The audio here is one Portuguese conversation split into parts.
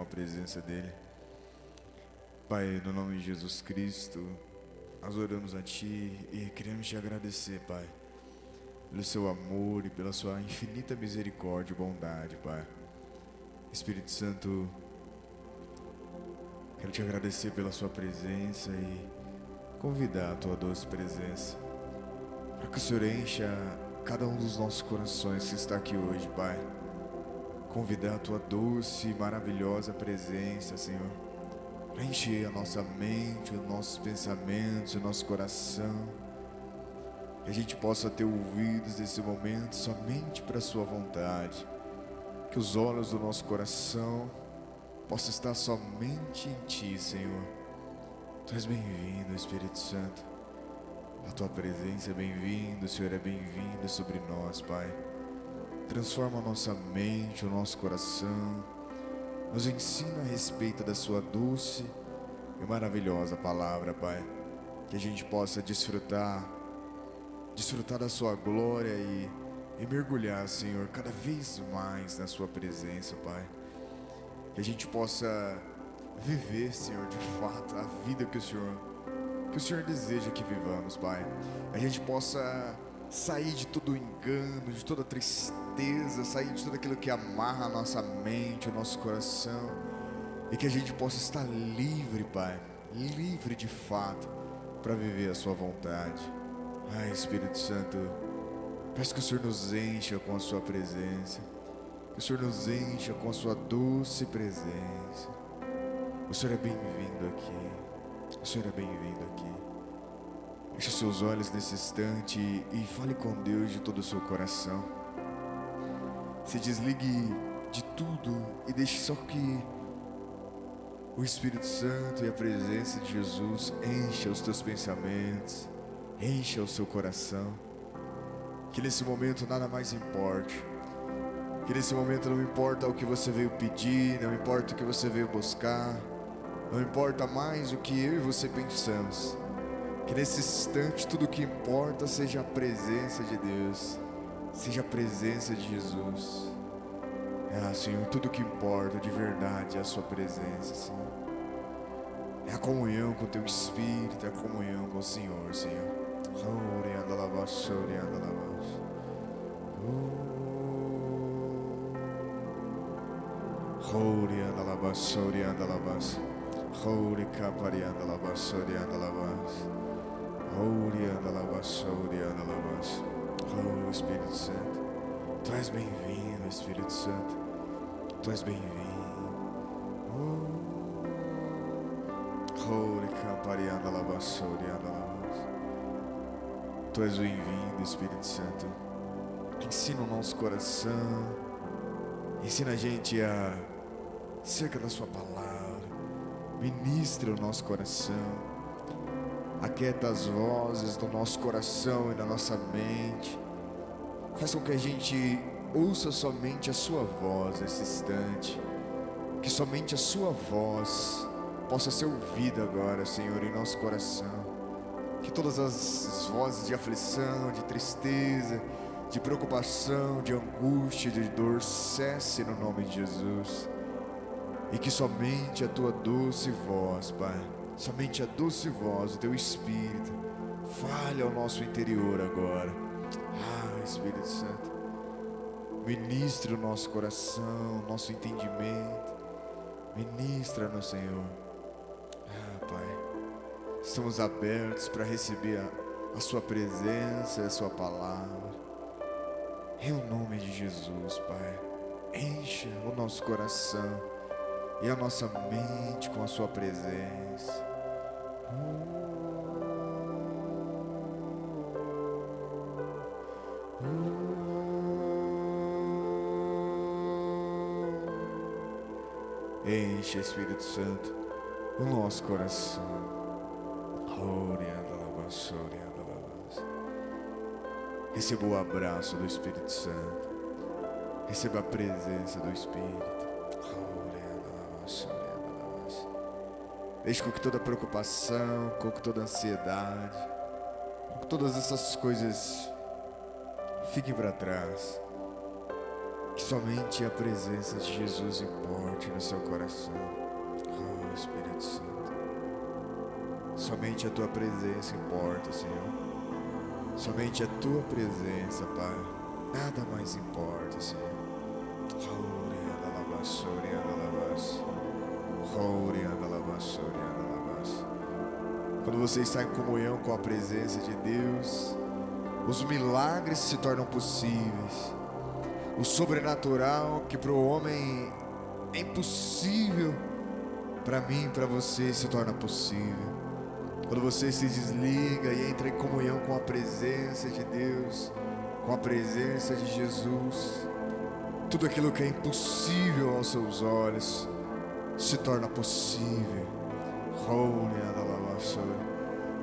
presença dEle. Pai, no nome de Jesus Cristo, nós oramos a Ti e queremos Te agradecer, Pai, pelo Seu amor e pela Sua infinita misericórdia e bondade, Pai. Espírito Santo, quero Te agradecer pela Sua presença e convidar a Tua doce presença, para que o Senhor encha cada um dos nossos corações que está aqui hoje, Pai. Convidar a Tua doce e maravilhosa presença, Senhor, para encher a nossa mente, os nossos pensamentos, o nosso coração, que a gente possa ter ouvidos nesse momento somente para a Sua vontade, que os olhos do nosso coração possam estar somente em Ti, Senhor. Tu és bem-vindo, Espírito Santo. A Tua presença é bem-vinda, o Senhor é bem-vindo sobre nós, Pai. Transforma a nossa mente, o nosso coração. Nos ensina a respeito da Sua doce e maravilhosa palavra, Pai. Que a gente possa desfrutar da Sua glória e mergulhar, Senhor, cada vez mais na Sua presença, Pai. Que a gente possa viver, Senhor, de fato, a vida que o Senhor deseja que vivamos, Pai. A gente possa sair de todo o engano, de toda a tristeza, sair de tudo aquilo que amarra a nossa mente, o nosso coração, e que a gente possa estar livre, Pai, livre de fato, para viver a Sua vontade. Ai, Espírito Santo, peço que o Senhor nos encha com a Sua presença, que o Senhor nos encha com a Sua doce presença. O Senhor é bem-vindo aqui, o Senhor é bem-vindo aqui. Feche seus olhos nesse instante e fale com Deus de todo o seu coração. Se desligue de tudo e deixe só que o Espírito Santo e a presença de Jesus encha os teus pensamentos, encha o seu coração. Que nesse momento nada mais importe. Que nesse momento não importa o que você veio pedir, não importa o que você veio buscar, não importa mais o que eu e você pensamos. Que nesse instante tudo o que importa seja a presença de Deus, seja a presença de Jesus. Senhor, tudo o que importa de verdade é a Sua presença, Senhor. É a comunhão com o Teu Espírito, é a comunhão com o Senhor, Senhor. Oh, Espírito Santo, Tu és bem-vindo, Espírito Santo, Tu és bem-vindo. Tu és bem-vindo, Espírito Santo. Ensina o nosso coração, ensina a gente a cerca da Sua palavra, ministra o nosso coração. Aquieta as vozes do nosso coração e da nossa mente. Faz com que a gente ouça somente a Sua voz nesse instante. Que somente a Sua voz possa ser ouvida agora, Senhor, em nosso coração. Que todas as vozes de aflição, de tristeza, de preocupação, de angústia, de dor cesse no nome de Jesus. E que somente a Tua doce voz, Pai, somente a doce voz do Teu Espírito fale ao nosso interior agora. Espírito Santo, ministra o nosso coração, nosso entendimento, ministra-nos, Senhor. Pai, estamos abertos para receber a Sua presença e a Sua palavra. Em nome de Jesus, Pai, encha o nosso coração e a nossa mente com a Sua presença. Enche, Espírito Santo, o nosso coração. Receba o abraço do Espírito Santo. Receba a presença do Espírito. Deixe com que toda preocupação, com que toda ansiedade, com que todas essas coisas fiquem para trás. Que somente a presença de Jesus importe no seu coração. Oh, Espírito Santo, somente a tua presença importa, Senhor. Somente a tua presença, Pai. Nada mais importa, Senhor. Quando você está em comunhão com a presença de Deus, os milagres se tornam possíveis. O sobrenatural que para o homem é impossível, para mim e para você se torna possível. Quando você se desliga e entra em comunhão com a presença de Deus, com a presença de Jesus, tudo aquilo que é impossível aos seus olhos se torna possível.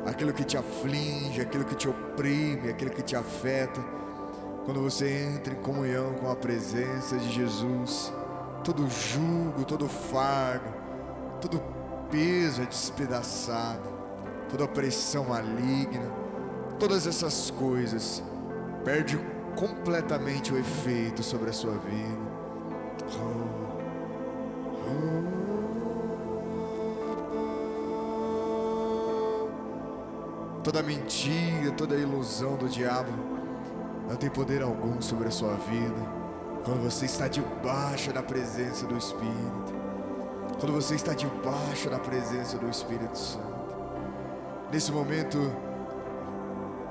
Aquilo que te aflige, aquilo que te oprime, aquilo que te afeta, quando você entra em comunhão com a presença de Jesus, todo jugo, todo fardo, todo peso é despedaçado, toda pressão maligna, todas essas coisas perde completamente o efeito sobre a sua vida. Toda mentira, toda ilusão do diabo não tem poder algum sobre a sua vida. Quando você está debaixo da presença do Espírito, quando você está debaixo da presença do Espírito Santo, nesse momento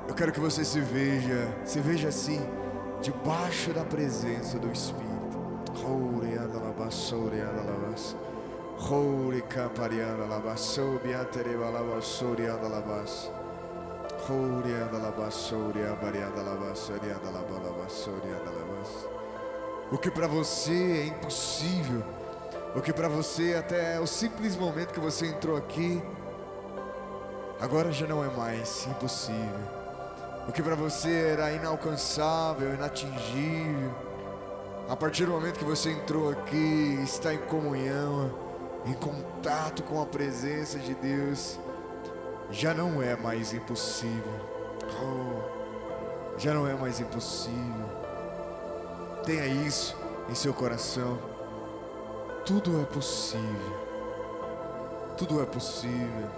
eu quero que você se veja assim, debaixo da presença do Espírito. O que para você é impossível, o que para você até o simples momento que você entrou aqui, agora já não é mais impossível. O que para você era inalcançável, inatingível, a partir do momento que você entrou aqui, está em comunhão, em contato com a presença de Deus, já não é mais impossível. Já não é mais impossível. Tenha isso em seu coração. Tudo é possível. Tudo é possível.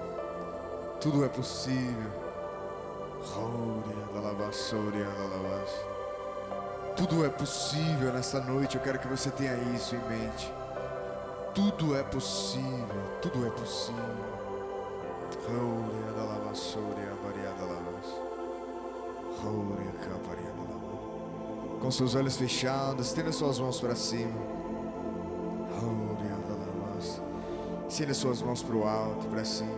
Tudo é possível. Tudo é possível nessa noite. Eu quero que você tenha isso em mente. Tudo é possível. Tudo é possível. Com seus olhos fechados, estenda suas mãos para cima. Estenda suas mãos para o alto, para cima.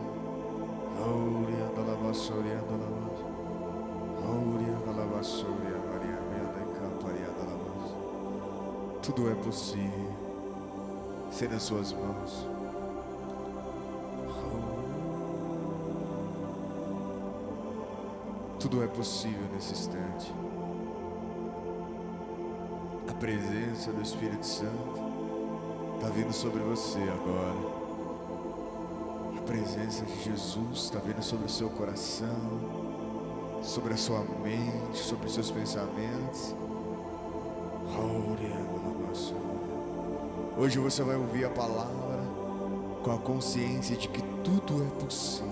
Tudo é possível. Estenda suas mãos. Tudo é possível nesse instante. A presença do Espírito Santo está vindo sobre você agora. A presença de Jesus está vindo sobre o seu coração, sobre a sua mente, sobre os seus pensamentos. Hoje você vai ouvir a palavra com a consciência de que tudo é possível.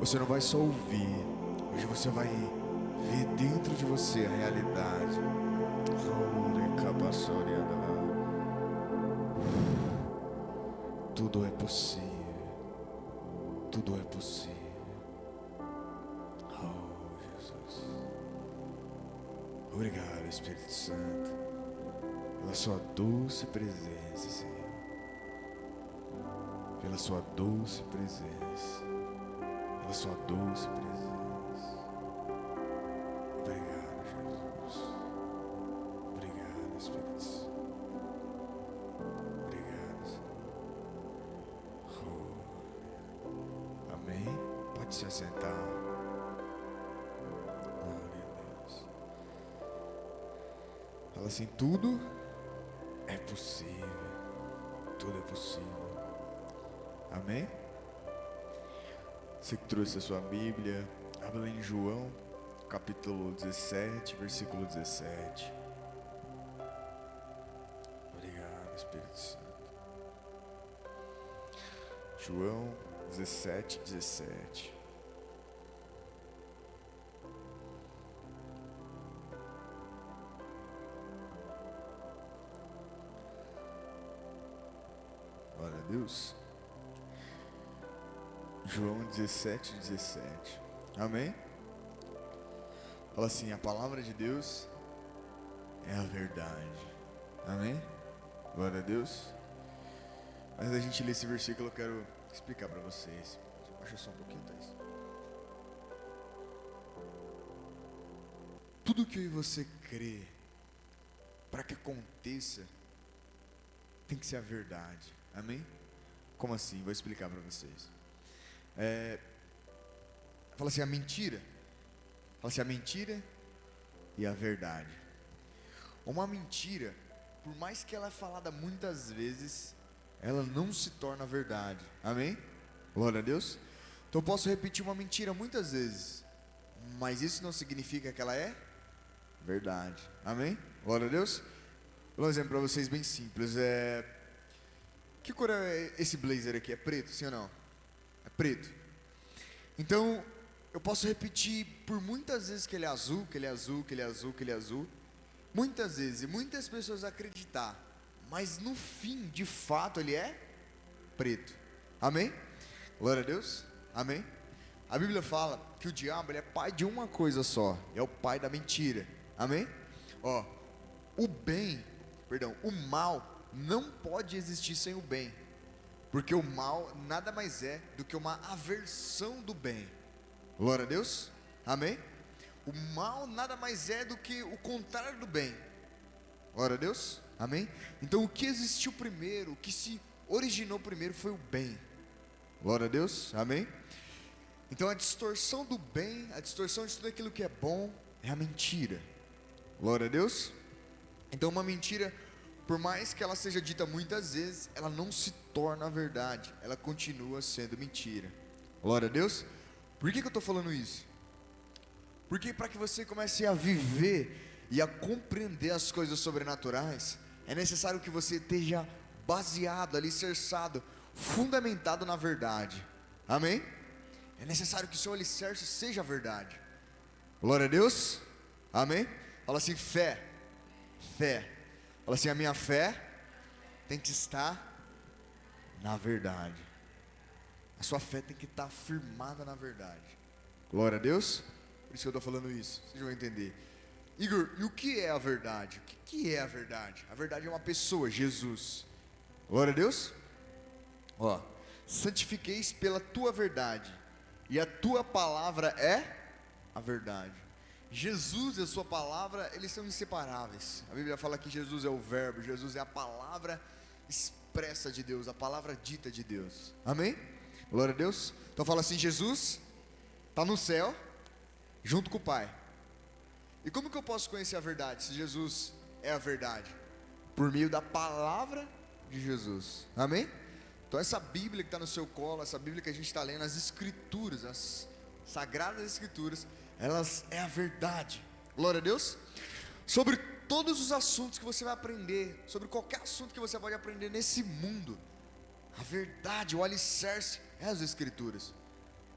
Você não vai só ouvir, hoje você vai ver dentro de você a realidade. Tudo é possível. Tudo é possível. Oh, Jesus. Obrigado, Espírito Santo, pela sua doce presença, Senhor. Pela sua doce presença. Pela sua doce presença. Obrigado, Jesus. Obrigado, Espírito Santo. Obrigado, Senhor. Amém? Pode se assentar. Glória a Deus. Fala assim, tudo é possível. Tudo é possível. Amém? Você que trouxe a sua Bíblia, Abra em João, capítulo 17, versículo 17. Obrigado, Espírito Santo. João 17, 17. Glória a Deus. João 17, 17. Amém? Fala assim: a palavra de Deus é a verdade. Amém? Glória a Deus. Antes da gente ler esse versículo, eu quero explicar para vocês. Baixa só um pouquinho, Thaís. Tudo que eu e você crê, para que aconteça, tem que ser a verdade. Amém? Como assim? Vou explicar para vocês. Fala assim: a mentira. Fala assim: a mentira e a verdade. Uma mentira, por mais que ela é falada muitas vezes, ela não se torna verdade. Amém? Glória a Deus. Então eu posso repetir uma mentira muitas vezes, mas isso não significa que ela é verdade. Amém? Glória a Deus. Vou dar um exemplo para vocês bem simples. Que cor é esse blazer aqui? É preto, sim ou não? É preto. Então eu posso repetir por muitas vezes que ele é azul, que ele é azul, que ele é azul, que ele é azul. Muitas vezes, e muitas pessoas acreditar, mas no fim, de fato, ele é preto. Amém? Glória a Deus. Amém? A Bíblia fala que o diabo, ele é pai de uma coisa só, é o pai da mentira. Amém? O mal não pode existir sem o bem, porque o mal nada mais é do que uma aversão do bem. Glória a Deus. Amém? O mal nada mais é do que o contrário do bem. Glória a Deus. Amém? Então o que existiu primeiro, o que se originou primeiro foi o bem. Glória a Deus. Amém? Então a distorção do bem, a distorção de tudo aquilo que é bom, é a mentira. Glória a Deus. Então uma mentira, por mais que ela seja dita muitas vezes, ela não se torna verdade, ela continua sendo mentira. Glória a Deus. Por que eu estou falando isso? Porque para que você comece a viver e a compreender as coisas sobrenaturais, é necessário que você esteja baseado, alicerçado, fundamentado na verdade. Amém? É necessário que o seu alicerce seja a verdade. Glória a Deus. Amém? Fala assim: fé. Fé. Fala assim: a minha fé tem que estar na verdade. A sua fé tem que estar firmada na verdade. Glória a Deus. Por isso que eu estou falando isso, vocês vão entender. Igor, e o que é a verdade? O que é a verdade? A verdade é uma pessoa, Jesus. Glória a Deus. Santifiqueis pela tua verdade, e a tua palavra é a verdade. Jesus e a sua palavra, eles são inseparáveis. A Bíblia fala que Jesus é o verbo, Jesus é a palavra expressa de Deus, a palavra dita de Deus. Amém? Glória a Deus. Então fala assim: Jesus está no céu, junto com o Pai. E como que eu posso conhecer a verdade, se Jesus é a verdade? Por meio da palavra de Jesus. Amém? Então essa Bíblia que está no seu colo, essa Bíblia que a gente está lendo, as Escrituras, as Sagradas Escrituras, elas é a verdade. Glória a Deus. Sobre todos os assuntos que você vai aprender, sobre qualquer assunto que você pode aprender nesse mundo, a verdade, o alicerce é as Escrituras.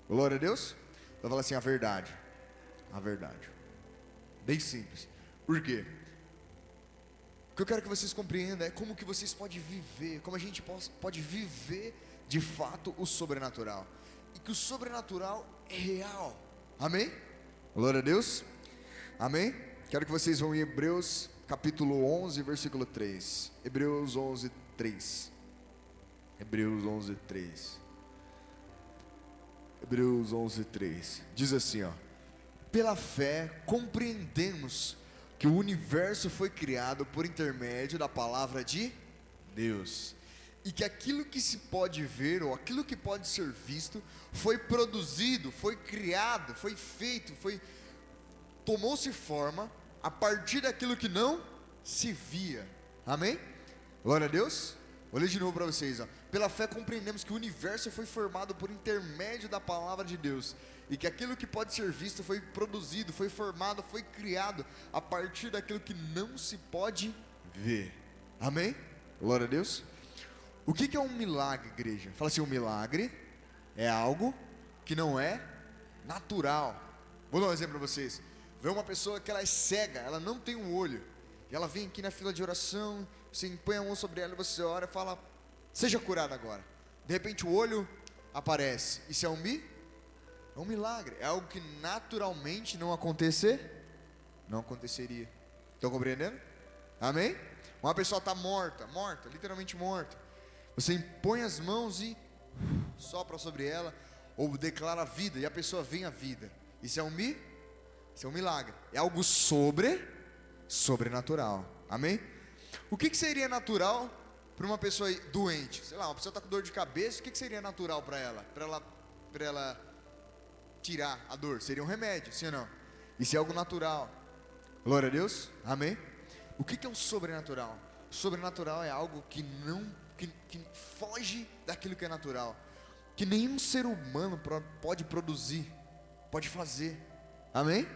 Glória a Deus. Então fala assim: a verdade. A verdade. Bem simples. Por quê? O que eu quero que vocês compreendam é como que vocês podem viver, como a gente pode viver de fato o sobrenatural. E que o sobrenatural é real. Amém? Glória a Deus. Amém? Quero que vocês vão em Hebreus capítulo 11, versículo 3. Hebreus 11, 3. Hebreus 11, 3. Hebreus 11, 3. Diz assim, pela fé compreendemos que o universo foi criado por intermédio da palavra de Deus, e que aquilo que se pode ver, ou aquilo que pode ser visto, foi produzido, foi criado, foi feito, tomou-se forma a partir daquilo que não se via. Amém? Glória a Deus. Vou ler de novo para vocês. Pela fé compreendemos que o universo foi formado por intermédio da palavra de Deus, e que aquilo que pode ser visto foi produzido, foi formado, foi criado a partir daquilo que não se pode ver. Amém? Glória a Deus. O que é um milagre, igreja? Fala assim, um milagre é algo que não é natural. Vou dar um exemplo para vocês. Vê uma pessoa que ela é cega, ela não tem um olho, e ela vem aqui na fila de oração, você põe a mão sobre ela e você ora e fala, seja curada agora. De repente o olho aparece. Isso é um milagre. É algo que naturalmente não aconteceria. Estão compreendendo? Amém? Uma pessoa está morta, literalmente morta. Você impõe as mãos e sopra sobre ela, ou declara a vida, e a pessoa vem à vida. Isso é um milagre. É algo sobrenatural. Amém? O que seria natural para uma pessoa doente? Sei lá, uma pessoa está com dor de cabeça, o que seria natural para ela? Para ela tirar a dor? Seria um remédio, sim ou não? Isso é algo natural. Glória a Deus. Amém? O que é o sobrenatural? O sobrenatural é algo que que foge daquilo que é natural, que nenhum ser humano pode produzir, pode fazer. Amém?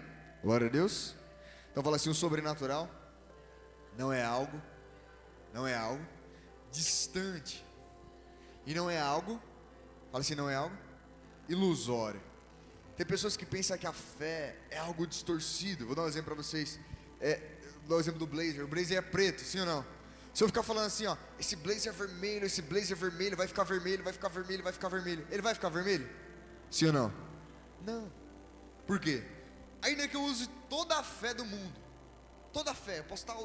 Glória a Deus. Então fala assim, o sobrenatural não é algo distante, e não é algo, fala assim, não é algo ilusório. Tem pessoas que pensam que a fé é algo distorcido. Vou dar um exemplo para vocês. Vou dar o exemplo do blazer. O blazer é preto, sim ou não? Se eu ficar falando assim, ó, esse blazer é vermelho, vai ficar vermelho, vai ficar vermelho, vai ficar vermelho. Ele vai ficar vermelho? Sim ou não? Não. Por quê? Ainda que eu use toda a fé do mundo, toda a fé, eu posso estar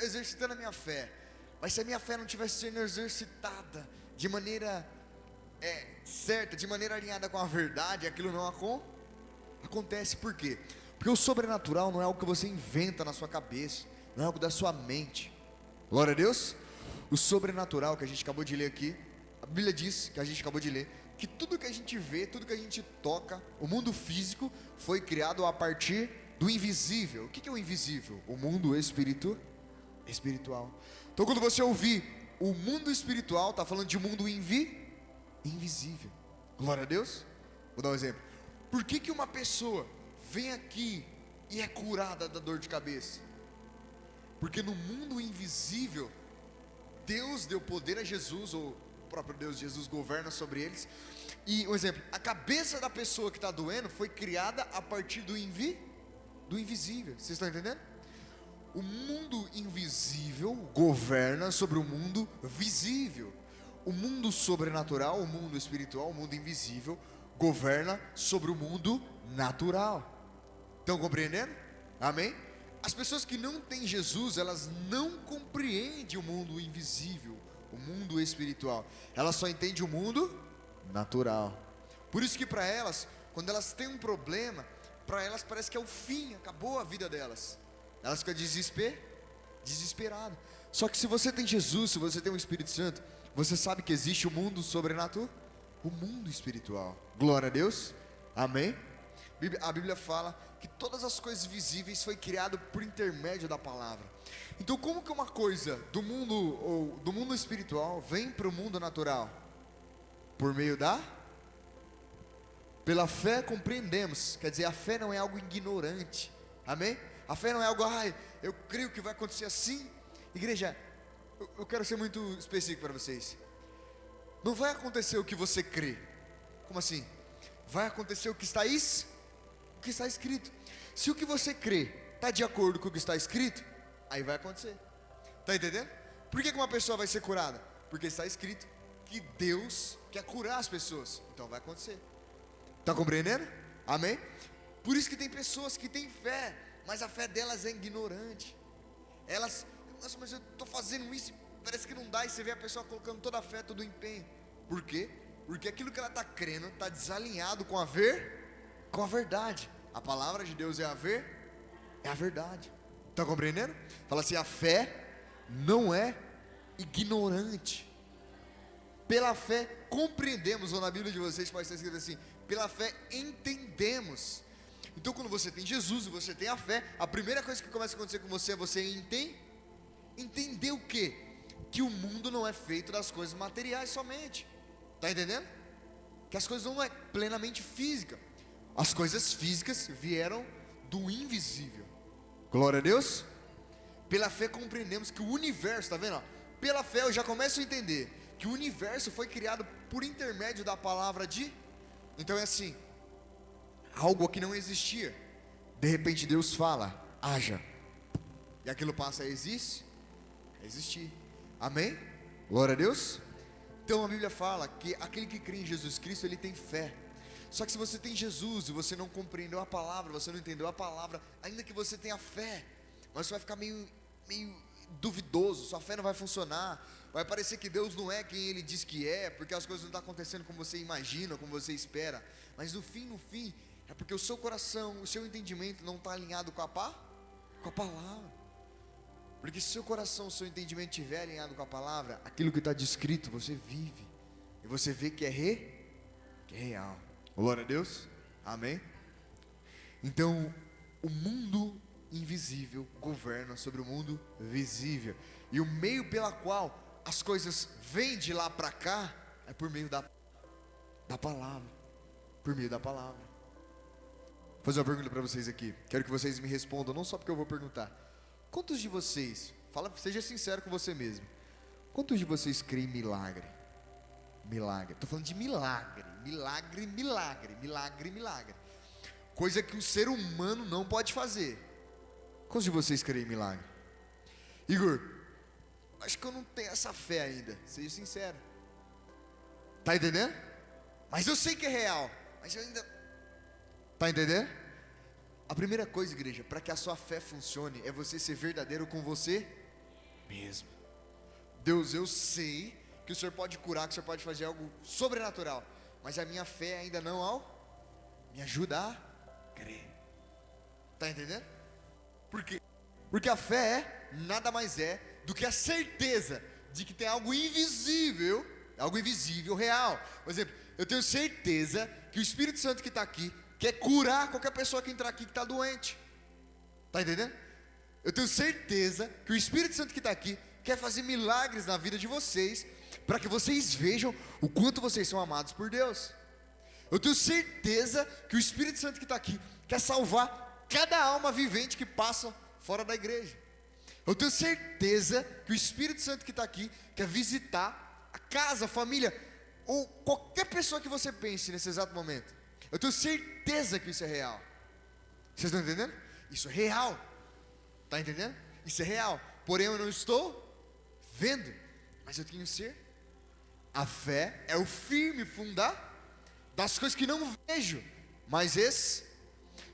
exercitando a minha fé, mas se a minha fé não estiver sendo exercitada de maneira certa, de maneira alinhada com a verdade, aquilo não acontece. Por quê? Porque o sobrenatural não é algo que você inventa na sua cabeça, não é algo da sua mente. Glória a Deus. O sobrenatural que a gente acabou de ler aqui, a Bíblia diz, que a gente acabou de ler, que tudo que a gente vê, tudo que a gente toca, o mundo físico foi criado a partir do invisível. O que é o invisível? O mundo espiritual. Então quando você ouvir o mundo espiritual, está falando de um mundo invisível. Glória a Deus. Vou dar um exemplo. Por que uma pessoa vem aqui e é curada da dor de cabeça? Porque no mundo invisível, Deus deu poder a Jesus, ou o próprio Deus Jesus governa sobre eles. E um exemplo, a cabeça da pessoa que está doendo foi criada a partir do invisível. Vocês estão entendendo? O mundo invisível governa sobre o mundo visível. O mundo sobrenatural, o mundo espiritual, o mundo invisível governa sobre o mundo natural. Estão compreendendo? Amém? As pessoas que não têm Jesus, elas não compreendem o mundo invisível, o mundo espiritual. Elas só entendem o mundo natural. Por isso que para elas, quando elas têm um problema, para elas parece que é o fim, acabou a vida delas. Elas ficam desesperadas. Só que se você tem Jesus, se você tem o Espírito Santo, você sabe que existe o mundo sobrenatural, o mundo espiritual. Glória a Deus. Amém? A Bíblia fala que todas as coisas visíveis foi criado por intermédio da palavra. Então como que uma coisa do mundo espiritual vem para o mundo natural? Por meio pela fé compreendemos. Quer dizer, a fé não é algo ignorante. Amém? A fé não é algo, eu creio que vai acontecer assim. Igreja, eu quero ser muito específico para vocês. Não vai acontecer o que você crê. Como assim? Vai acontecer o que está escrito. Se o que você crê está de acordo com o que está escrito, aí vai acontecer. Está entendendo? Por que uma pessoa vai ser curada? Porque está escrito que Deus quer curar as pessoas. Então vai acontecer. Está compreendendo? Amém? Por isso que tem pessoas que têm fé, mas a fé delas é ignorante. Elas, nossa, mas eu estou fazendo isso e parece que não dá. E você vê a pessoa colocando toda a fé, todo o empenho. Por quê? Porque aquilo que ela está crendo está desalinhado com a verdade. A palavra de Deus é a verdade. Está compreendendo? Fala assim, a fé não é ignorante. Pela fé compreendemos, ou na Bíblia de vocês pode estar escrito assim, pela fé entendemos. Então quando você tem Jesus e você tem a fé, a primeira coisa que começa a acontecer com você é você entender o quê? Que o mundo não é feito das coisas materiais somente. Está entendendo? Que as coisas não é plenamente física. As coisas físicas vieram do invisível. Glória a Deus. Pela fé compreendemos que o universo, está vendo? Pela fé eu já começo a entender que o universo foi criado por intermédio da palavra de. Então é assim, algo que não existia, de repente Deus fala, haja, e aquilo passa a existir. Amém? Glória a Deus. Então a Bíblia fala que aquele que crê em Jesus Cristo, ele tem fé. Só que se você tem Jesus e você não compreendeu a palavra, você não entendeu a palavra, ainda que você tenha fé, mas você vai ficar meio duvidoso, sua fé não vai funcionar, vai parecer que Deus não é quem Ele diz que é, porque as coisas não estão acontecendo como você imagina, como você espera, mas no fim, é porque o seu coração, o seu entendimento não está alinhado com a palavra, porque se o seu coração, o seu entendimento estiver alinhado com a palavra, aquilo que está descrito, você vive, e você vê que é real. Glória a Deus, amém? Então, o mundo invisível governa sobre o mundo visível, e o meio pela qual as coisas vêm de lá para cá é por meio da palavra, por meio da palavra. Vou fazer uma pergunta para vocês aqui, quero que vocês me respondam, não só porque eu vou perguntar. Quantos de vocês, seja sincero com você mesmo, quantos de vocês creem em milagre? Estou falando de milagre, coisa que o ser humano não pode fazer. Quantos de vocês creem em milagre? Igor, acho que eu não tenho essa fé ainda, seja sincero. Tá entendendo? Mas eu sei que é real, mas eu ainda... Tá entendendo? A primeira coisa, igreja, para que a sua fé funcione, é você ser verdadeiro com você mesmo. Deus, eu sei que o Senhor pode curar, que o Senhor pode fazer algo sobrenatural, mas a minha fé ainda não me ajuda a crer. Tá entendendo? Por quê? Porque a fé nada mais é do que a certeza de que tem algo invisível real. Por exemplo, eu tenho certeza que o Espírito Santo que está aqui quer curar qualquer pessoa que entrar aqui que está doente. Está entendendo? Eu tenho certeza que o Espírito Santo que está aqui quer fazer milagres na vida de vocês, para que vocês vejam o quanto vocês são amados por Deus. Eu tenho certeza que o Espírito Santo que está aqui quer salvar cada alma vivente que passa fora da igreja. Eu tenho certeza que o Espírito Santo que está aqui quer visitar a casa, a família, ou qualquer pessoa que você pense nesse exato momento. Eu tenho certeza que isso é real. Vocês estão entendendo? Isso é real. Está entendendo? Isso é real. Porém eu não estou vendo, mas eu tenho certeza. A fé é o firme fundar das coisas que não vejo, mas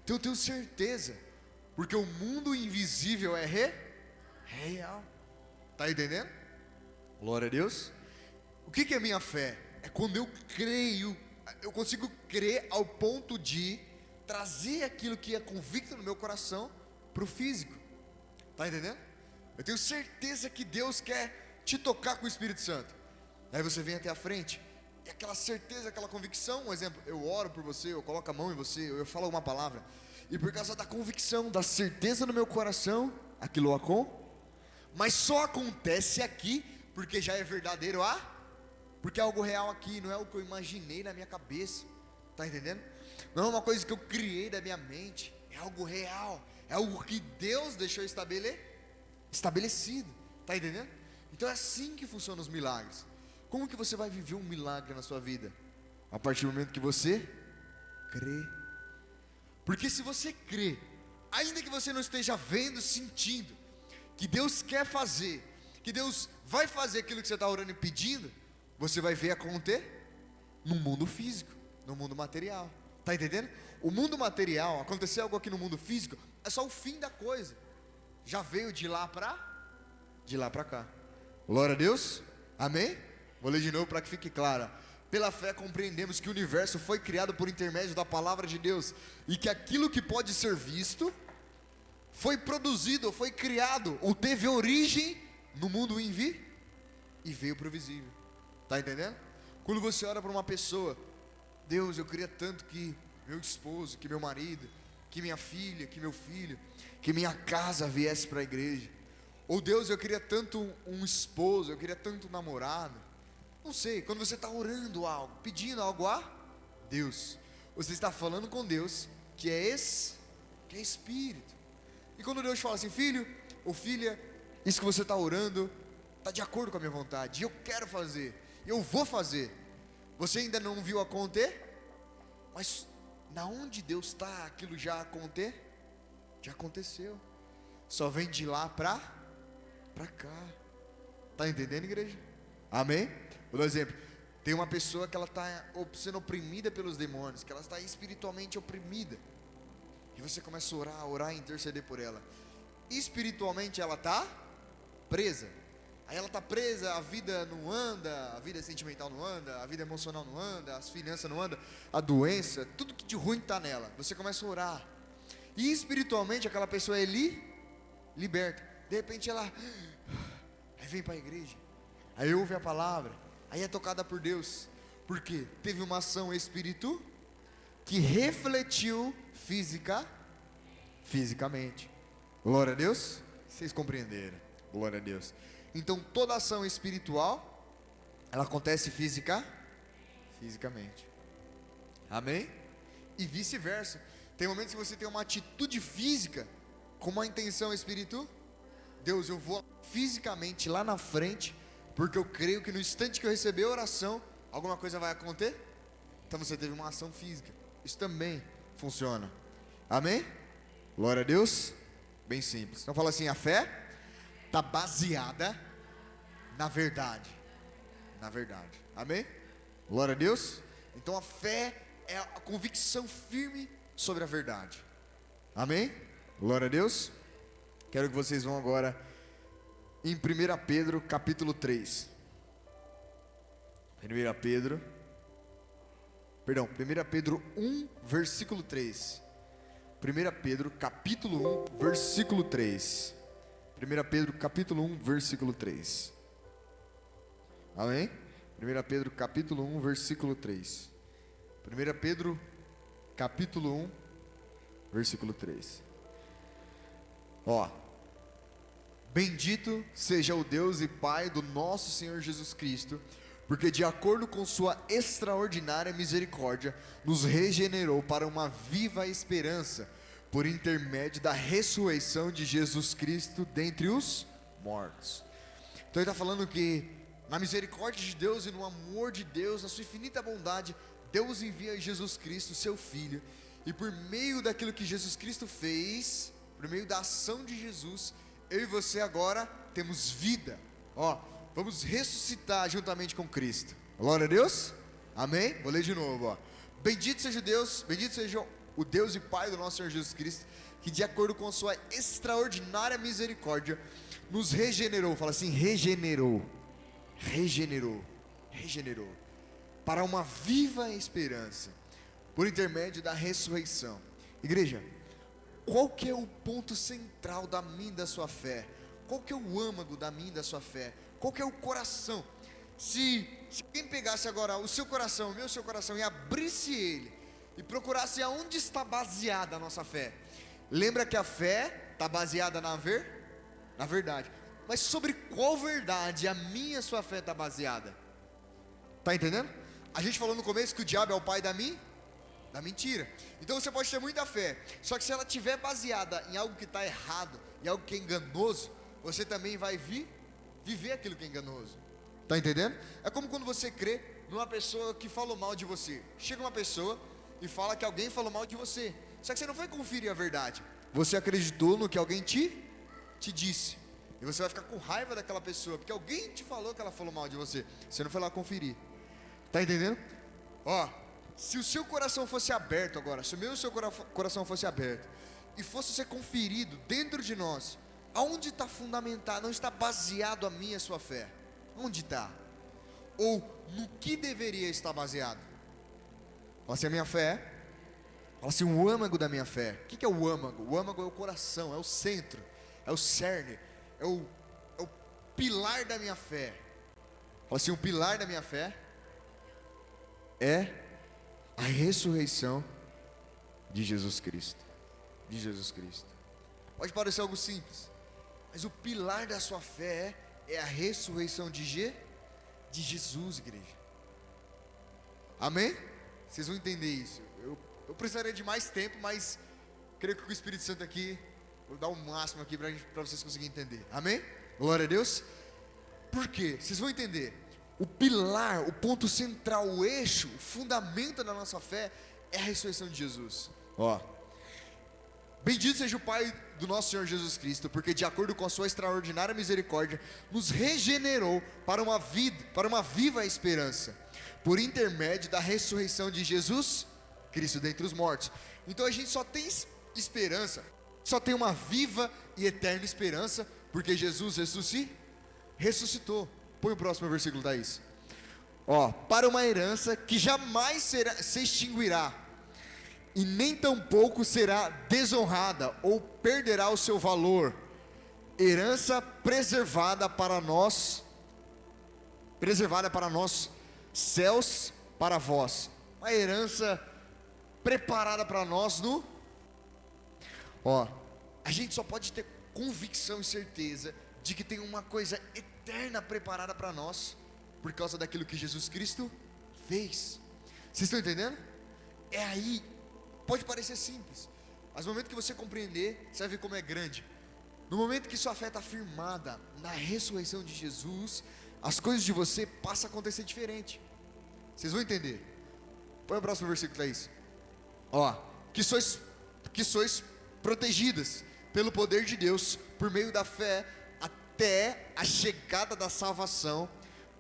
então eu tenho certeza, porque o mundo invisível é real. Está entendendo? Glória a Deus. O que é minha fé? É quando eu creio, eu consigo crer ao ponto de trazer aquilo que é convicto no meu coração para o físico. Está entendendo? Eu tenho certeza que Deus quer te tocar com o Espírito Santo. Aí você vem até a frente, e aquela certeza, aquela convicção, um exemplo, eu oro por você, eu coloco a mão em você, eu falo uma palavra, e por causa da convicção, da certeza no meu coração, aquilo mas só acontece aqui, porque já é verdadeiro, porque é algo real aqui, não é o que eu imaginei na minha cabeça, tá entendendo? Não é uma coisa que eu criei da minha mente, é algo real, é algo que Deus deixou estabelecido, tá entendendo? Então é assim que funcionam os milagres. Como que você vai viver um milagre na sua vida? A partir do momento que você crê. Porque se você crê, ainda que você não esteja vendo, sentindo, que Deus quer fazer, que Deus vai fazer aquilo que você está orando e pedindo, você vai ver acontecer no mundo físico, no mundo material. Está entendendo? O mundo material, acontecer algo aqui no mundo físico, é só o fim da coisa. Já veio de lá para cá. Glória a Deus, amém? Vou ler de novo para que fique claro. Pela fé compreendemos que o universo foi criado por intermédio da palavra de Deus, e que aquilo que pode ser visto foi produzido, foi criado, ou teve origem no mundo invisível e veio para o visível. Está entendendo? Quando você ora para uma pessoa, Deus, eu queria tanto que meu esposo, que meu marido, que minha filha, que meu filho, que minha casa viesse para a igreja. Ou Deus, eu queria tanto um esposo, eu queria tanto um namorado. Não sei, quando você está orando algo, pedindo algo a Deus, Você está falando com Deus, que é Espírito. E quando Deus fala assim, filho ou filha, isso que você está orando está de acordo com a minha vontade, eu quero fazer, eu vou fazer. Você ainda não viu acontecer, mas na onde Deus está, aquilo já aconteceu. Só vem de lá para cá. Está entendendo, igreja? Amém? Vou dar um exemplo. Tem uma pessoa que ela está sendo oprimida pelos demônios, que ela está espiritualmente oprimida. E você começa a orar e interceder por ela. Espiritualmente ela está presa. Aí ela está presa, a vida não anda, a vida sentimental não anda, a vida emocional não anda, as finanças não andam, a doença, tudo que de ruim está nela. Você começa a orar. E espiritualmente aquela pessoa é liberta. De repente ela aí vem para a igreja, aí ouve a palavra, aí é tocada por Deus. Porque teve uma ação espírito que refletiu fisicamente. Glória a Deus. Vocês compreenderam? Glória a Deus. Então toda ação espiritual, ela acontece fisicamente. Amém? E vice-versa. Tem momentos que você tem uma atitude física com uma intenção espiritual. Deus, eu vou fisicamente lá na frente, porque eu creio que no instante que eu receber a oração, alguma coisa vai acontecer. Então você teve uma ação física. Isso também funciona. Amém? Glória a Deus. Bem simples. Então fala assim, a fé está baseada na verdade. Na verdade. Amém? Glória a Deus. Então a fé é a convicção firme sobre a verdade. Amém? Glória a Deus. Quero que vocês vão agora em 1 Pedro capítulo 3. 1 Pedro 1 versículo 3. 1 Pedro capítulo 1 versículo 3. 1 Pedro capítulo 1 versículo 3. Amém? 1 Pedro capítulo 1 versículo 3. 1 Pedro capítulo 1 versículo 3. Ó, bendito seja o Deus e Pai do nosso Senhor Jesus Cristo, porque de acordo com sua extraordinária misericórdia, nos regenerou para uma viva esperança, por intermédio da ressurreição de Jesus Cristo dentre os mortos. Então ele está falando que na misericórdia de Deus e no amor de Deus, na sua infinita bondade, Deus envia Jesus Cristo, seu Filho, e por meio daquilo que Jesus Cristo fez, por meio da ação de Jesus, eu e você agora temos vida. Ó, vamos ressuscitar juntamente com Cristo. Glória a Deus. Amém? Vou ler de novo, ó. Bendito seja Deus, bendito seja o Deus e Pai do nosso Senhor Jesus Cristo, que de acordo com sua extraordinária misericórdia, nos regenerou. Fala assim, regenerou, para uma viva esperança, por intermédio da ressurreição. Igreja, qual que é o ponto central da minha e da sua fé? Qual que é o âmago da minha e da sua fé? Qual que é o coração? Se quem pegasse agora o seu coração, o meu seu coração, e abrisse ele, e procurasse aonde está baseada a nossa fé. Lembra que a fé está baseada na verdade. Mas sobre qual verdade a minha e a sua fé está baseada? Está entendendo? A gente falou no começo que o diabo é o pai da mentira. Então você pode ter muita fé, só que se ela estiver baseada em algo que está errado, em algo que é enganoso, você também vai viver aquilo que é enganoso. Está entendendo? É como quando você crê numa pessoa que falou mal de você. Chega uma pessoa e fala que alguém falou mal de você, só que você não foi conferir a verdade. Você acreditou no que alguém te disse, e você vai ficar com raiva daquela pessoa, porque alguém te falou que ela falou mal de você. Você não foi lá conferir. Está entendendo? Ó, se o seu coração fosse aberto agora, se o meu e o seu coração fosse aberto, e fosse ser conferido dentro de nós, aonde está fundamentado, não está baseado a minha e a sua fé? Onde está? Ou no que deveria estar baseado? Fala assim, a minha fé. Fala assim, o âmago da minha fé. O que é o âmago? O âmago é o coração, é o centro, é o cerne, é o pilar da minha fé. Fala assim, o pilar da minha fé é a ressurreição de Jesus Cristo. De Jesus Cristo. Pode parecer algo simples, mas o pilar da sua fé é a ressurreição de Jesus, igreja. Amém? vocês vão entender isso. Eu precisaria de mais tempo, mas creio que o Espírito Santo aqui, vou dar o máximo aqui para vocês conseguirem entender. Amém? Glória a Deus. Por quê? Vocês vão entender. O pilar, o ponto central, o eixo, o fundamento da nossa fé é a ressurreição de Jesus. Ó. Bendito seja o Pai do nosso Senhor Jesus Cristo, porque de acordo com a sua extraordinária misericórdia, nos regenerou para uma viva esperança, por intermédio da ressurreição de Jesus Cristo dentre os mortos. Então a gente só tem esperança, só tem uma viva e eterna esperança, porque Jesus ressuscitou. Põe o próximo versículo, Thaís. Ó, para uma herança que jamais se extinguirá, e nem tampouco será desonrada, ou perderá o seu valor, herança preservada para nós, céus para vós, uma herança preparada para nós a gente só pode ter convicção e certeza de que tem uma coisa eterna preparada para nós, por causa daquilo que Jesus Cristo fez. Vocês estão entendendo? É aí, pode parecer simples, mas no momento que você compreender, você vai ver como é grande. No momento que sua fé está firmada na ressurreição de Jesus, as coisas de você passam a acontecer diferente. Vocês vão entender. Põe o próximo versículo, Thaís. Ó, que sois protegidas pelo poder de Deus, por meio da fé, até a chegada da salvação,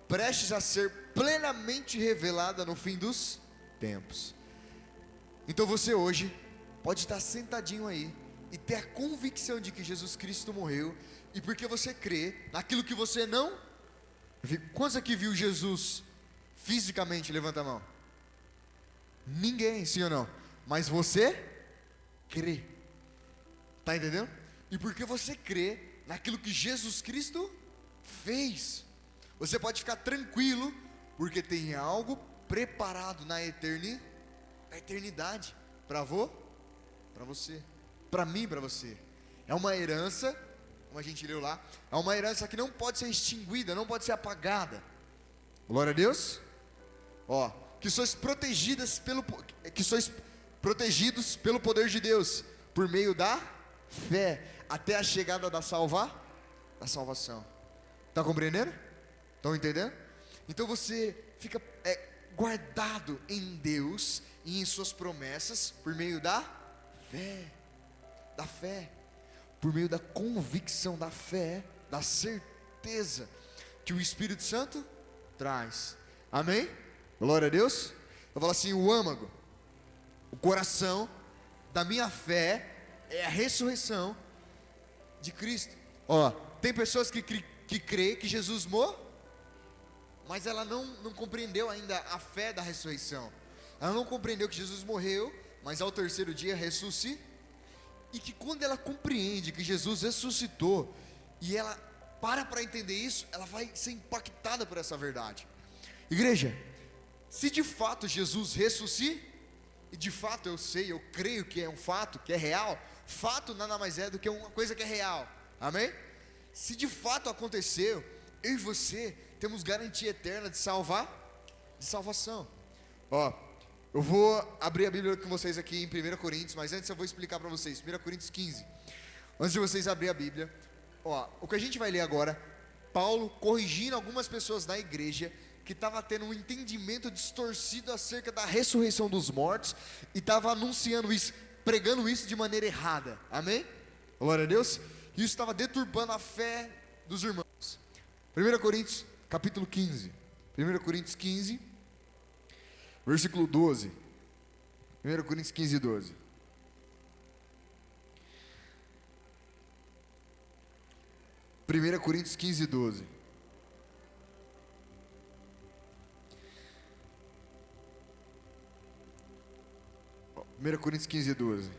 prestes a ser plenamente revelada no fim dos tempos. Então você hoje pode estar sentadinho aí e ter a convicção de que Jesus Cristo morreu, e porque você crê naquilo que você não viu. Quantos aqui viu Jesus fisicamente? Levanta a mão. Ninguém, sim ou não? Mas você crê. Está entendendo? E porque você crê naquilo que Jesus Cristo fez, você pode ficar tranquilo, porque tem algo preparado na eternidade para você, para mim, para você. É uma herança, como a gente leu lá, é uma herança que não pode ser extinguida, não pode ser apagada. Glória a Deus. Ó, que sois protegidos pelo poder de Deus, por meio da fé, até a chegada da salvação. Está compreendendo? Estão entendendo? Então você fica guardado em Deus e em suas promessas, por meio da fé, por meio da convicção da fé, da certeza que o Espírito Santo traz. Amém? Glória a Deus. Eu falo assim: o âmago, o coração da minha fé é a ressurreição de Cristo. Ó, tem pessoas que crê que Jesus morreu, mas ela não compreendeu ainda a fé da ressurreição. Ela não compreendeu que Jesus morreu, mas ao terceiro dia ressuscitou. E que quando ela compreende que Jesus ressuscitou, e ela para entender isso, ela vai ser impactada por essa verdade. Igreja, se de fato Jesus ressuscitou, e de fato eu creio que é um fato, que é real. Fato nada mais é do que uma coisa que é real. Amém? Se de fato aconteceu, eu e você temos garantia eterna de salvação. Ó, eu vou abrir a Bíblia com vocês aqui em 1 Coríntios, mas antes eu vou explicar para vocês. 1 Coríntios 15. Antes de vocês abrir a Bíblia, ó, o que a gente vai ler agora, Paulo corrigindo algumas pessoas da igreja que estava tendo um entendimento distorcido acerca da ressurreição dos mortos, e estava anunciando isso, pregando isso de maneira errada. Amém? Glória a Deus. Isso estava deturpando a fé dos irmãos. 1 Coríntios capítulo 15. 1 Coríntios 15, versículo 12. 1 Coríntios 15, 12. Primeira Coríntios 15, 12. Primeira Coríntios 15, 12.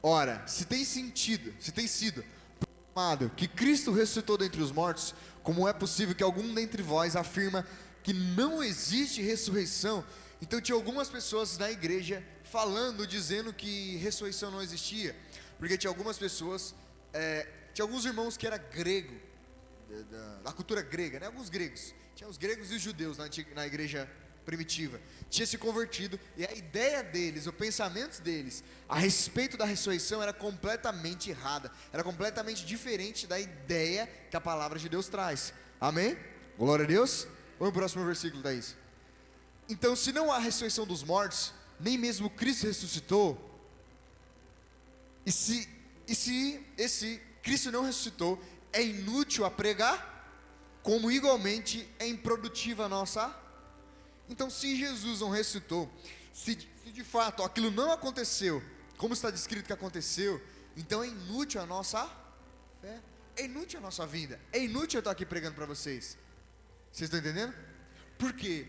Ora, se tem sido proclamado que Cristo ressuscitou dentre os mortos, como é possível que algum dentre vós afirma que não existe ressurreição? Então tinha algumas pessoas na igreja falando, dizendo que ressurreição não existia, porque tinha algumas pessoas, tinha alguns irmãos que era grego, da cultura grega, né? Alguns gregos, tinha os gregos e os judeus na igreja primitiva tinha se convertido, e a ideia deles, o pensamento deles a respeito da ressurreição era completamente errada, era completamente diferente da ideia que a palavra de Deus traz. Amém? Glória a Deus. Vamos para o próximo versículo, Thaís. Então, se não há ressurreição dos mortos, nem mesmo Cristo ressuscitou, e se esse Cristo não ressuscitou, é inútil a pregar, como igualmente é improdutiva a nossa. Então, se Jesus não ressuscitou, se de fato aquilo não aconteceu, como está descrito que aconteceu, então é inútil a nossa fé, é inútil a nossa vida, é inútil eu estar aqui pregando para vocês. Vocês estão entendendo? Por quê?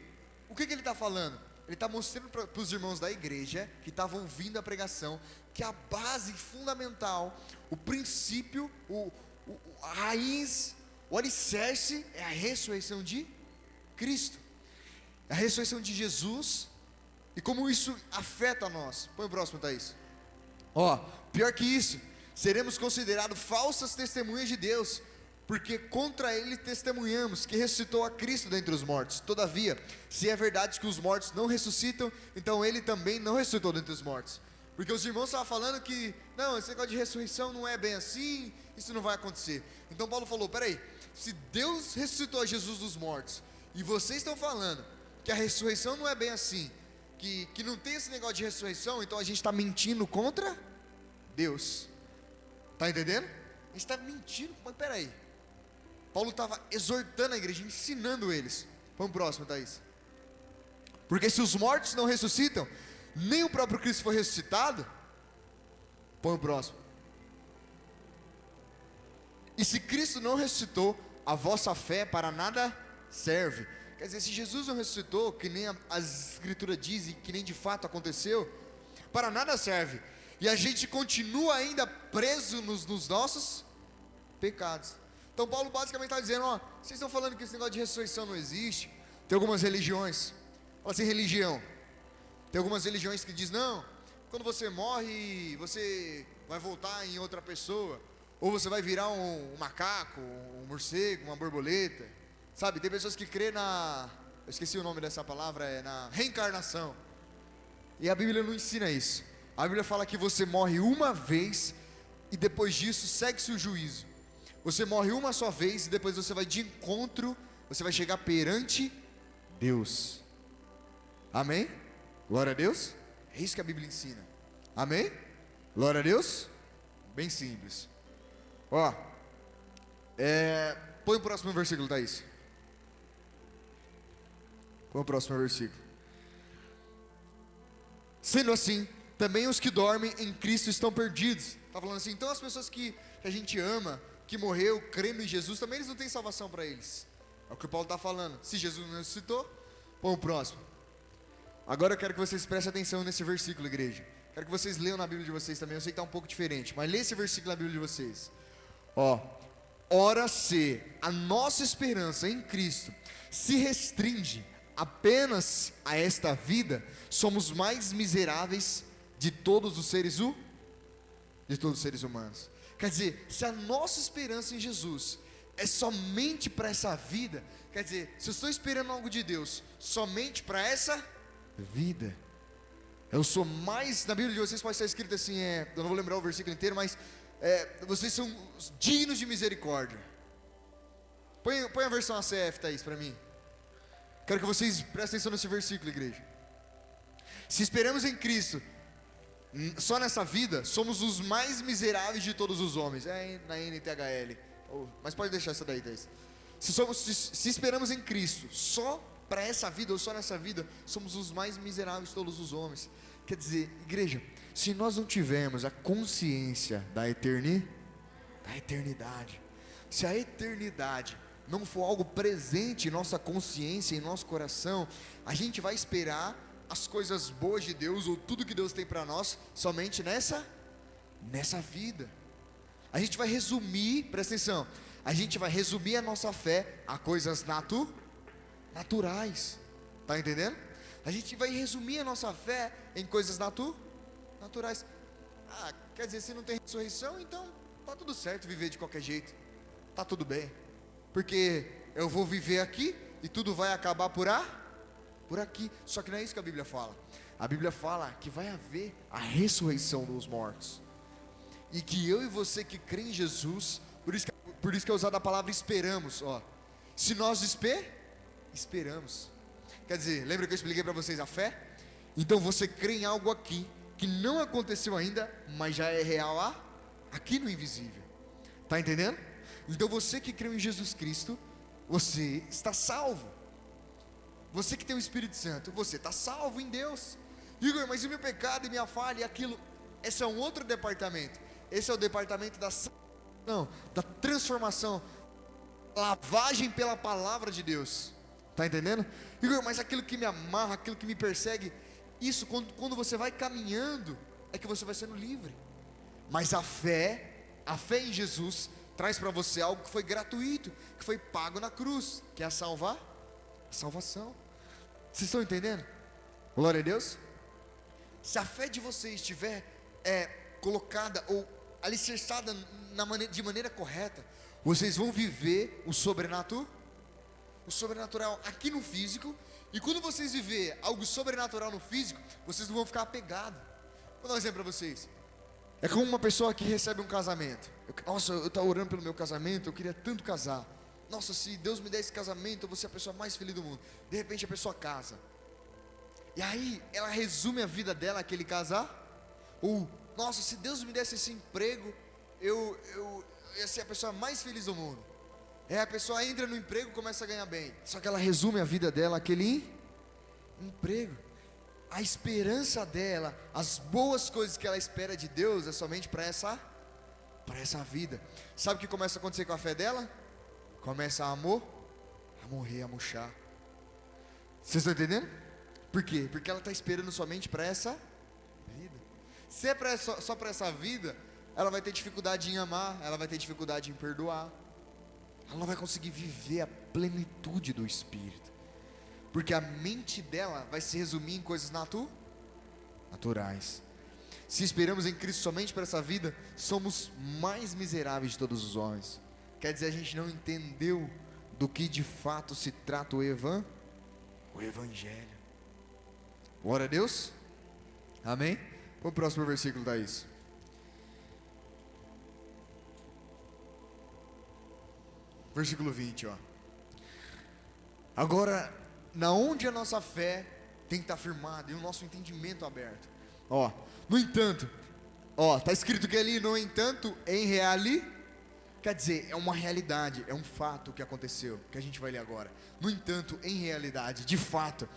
O que ele está falando? Ele está mostrando para os irmãos da igreja que estavam ouvindo a pregação, que a base fundamental, o princípio, a raiz, o alicerce é a ressurreição de Cristo, a ressurreição de Jesus, e como isso afeta nós. Põe o próximo, Thaís. Pior que isso, seremos considerados falsas testemunhas de Deus, porque contra ele testemunhamos que ressuscitou a Cristo dentre os mortos. Todavia, se é verdade que os mortos não ressuscitam, então ele também não ressuscitou dentre os mortos. Porque os irmãos estavam falando que, não, esse negócio de ressurreição não é bem assim, isso não vai acontecer. Então Paulo falou, peraí, se Deus ressuscitou Jesus dos mortos, e vocês estão falando que a ressurreição não é bem assim, que não tem esse negócio de ressurreição, então a gente está mentindo contra Deus. Está entendendo? A gente está mentindo, mas peraí. Paulo estava exortando a igreja, ensinando eles. Vamos pro próximo, Thaís. Porque se os mortos não ressuscitam, nem o próprio Cristo foi ressuscitado. Põe o próximo. E se Cristo não ressuscitou, a vossa fé para nada serve. Quer dizer, se Jesus não ressuscitou, que nem as escrituras dizem, que nem de fato aconteceu, para nada serve. E a gente continua ainda preso nos nossos pecados. Então Paulo basicamente está dizendo, vocês estão falando que esse negócio de ressurreição não existe. Tem algumas religiões, fala assim, religião. Tem algumas religiões que dizem, não, quando você morre, você vai voltar em outra pessoa, ou você vai virar um macaco, um morcego, uma borboleta, sabe? Tem pessoas que crêem eu esqueci o nome dessa palavra, é na reencarnação. E a Bíblia não ensina isso. A Bíblia fala que você morre uma vez, e depois disso segue-se o juízo. Você morre uma só vez, e depois você vai de encontro, você vai chegar perante Deus. Amém? Glória a Deus. É isso que a Bíblia ensina. Amém? Glória a Deus. Bem simples. Põe o próximo versículo, Thaís. Põe o próximo versículo. Sendo assim, também os que dormem em Cristo estão perdidos. Está falando assim, então as pessoas que a gente ama, que morreu crendo em Jesus, também eles não têm salvação para eles. É o que o Paulo está falando. Se Jesus não ressuscitou, põe o próximo. Agora eu quero que vocês prestem atenção nesse versículo, igreja. Quero que vocês leiam na Bíblia de vocês também. Eu sei que está um pouco diferente, mas leia esse versículo na Bíblia de vocês. Ora, se a nossa esperança em Cristo se restringe apenas a esta vida, somos mais miseráveis de todos os seres humanos. Quer dizer, se a nossa esperança em Jesus é somente para essa vida, quer dizer, se eu estou esperando algo de Deus somente para essa vida, eu sou mais, na Bíblia de vocês pode estar escrito assim, eu não vou lembrar o versículo inteiro, mas vocês são dignos de misericórdia. Põe a versão ACF, Thaís, para mim. Quero que vocês prestem atenção nesse versículo, igreja. Se esperamos em Cristo só nessa vida, somos os mais miseráveis de todos os homens. Na NTHL, mas pode deixar essa daí, Thaís. Se esperamos em Cristo só para essa vida, ou só nessa vida, somos os mais miseráveis de todos os homens. Quer dizer, igreja, se nós não tivermos a consciência da eternidade, se a eternidade não for algo presente em nossa consciência, em nosso coração, a gente vai esperar as coisas boas de Deus, ou tudo que Deus tem para nós, somente nessa vida. A gente vai resumir, presta atenção, a gente vai resumir a nossa fé a coisas naturais, tá entendendo? A gente vai resumir a nossa fé em coisas naturais. Quer dizer, se não tem ressurreição, então tá tudo certo viver de qualquer jeito, tá tudo bem, porque eu vou viver aqui e tudo vai acabar por por aqui. Só que não é isso que a Bíblia fala. A Bíblia fala que vai haver a ressurreição dos mortos. E que eu e você que crê em Jesus, por isso que é usada a palavra esperamos, ó. Se nós esperamos. Quer dizer, lembra que eu expliquei para vocês a fé? Então você crê em algo aqui, que não aconteceu ainda, mas já é real aqui no invisível. Está entendendo? Então você que crê em Jesus Cristo, você está salvo. Você que tem o Espírito Santo, você está salvo em Deus. Igor, mas e o meu pecado e minha falha e aquilo? Esse é um outro departamento. Esse é o departamento da transformação, lavagem pela palavra de Deus. Está entendendo? Igor, mas aquilo que me amarra, aquilo que me persegue, isso quando você vai caminhando, é que você vai sendo livre. Mas a fé em Jesus traz para você algo que foi gratuito, que foi pago na cruz, que é a salvação. Vocês estão entendendo? Glória a Deus. Se a fé de vocês estiver colocada ou alicerçada de maneira correta, vocês vão viver o sobrenatural aqui no físico. E quando vocês viver algo sobrenatural no físico, vocês não vão ficar apegados. Vou dar um exemplo para vocês. É como uma pessoa que recebe um casamento. Nossa, eu estava orando pelo meu casamento, eu queria tanto casar. Nossa, se Deus me der esse casamento, eu vou ser a pessoa mais feliz do mundo. De repente a pessoa casa. E aí ela resume a vida dela aquele casar. Ou, nossa, se Deus me desse esse emprego, eu ia ser a pessoa mais feliz do mundo. A pessoa entra no emprego e começa a ganhar bem. Só que ela resume a vida dela aquele emprego. A esperança dela, as boas coisas que ela espera de Deus é somente para essa vida. Sabe o que começa a acontecer com a fé dela? Começa a morrer, a murchar. Vocês estão entendendo? Por quê? Porque ela está esperando somente para essa vida. Se é só para essa vida, ela vai ter dificuldade em amar, ela vai ter dificuldade em perdoar. Ela não vai conseguir viver a plenitude do Espírito. Porque a mente dela vai se resumir em coisas naturais. Se esperamos em Cristo somente para essa vida, somos mais miseráveis de todos os homens. Quer dizer, a gente não entendeu do que de fato se trata o Evangelho. Glória a Deus. Amém? O próximo versículo dá isso. Versículo 20, ó. Agora, na onde a nossa fé tem que estar firmada e o nosso entendimento aberto. Ó, no entanto, ó, tá escrito que ali, no entanto, em quer dizer, é uma realidade, é um fato que aconteceu, que a gente vai ler agora. No entanto, em realidade, de fato,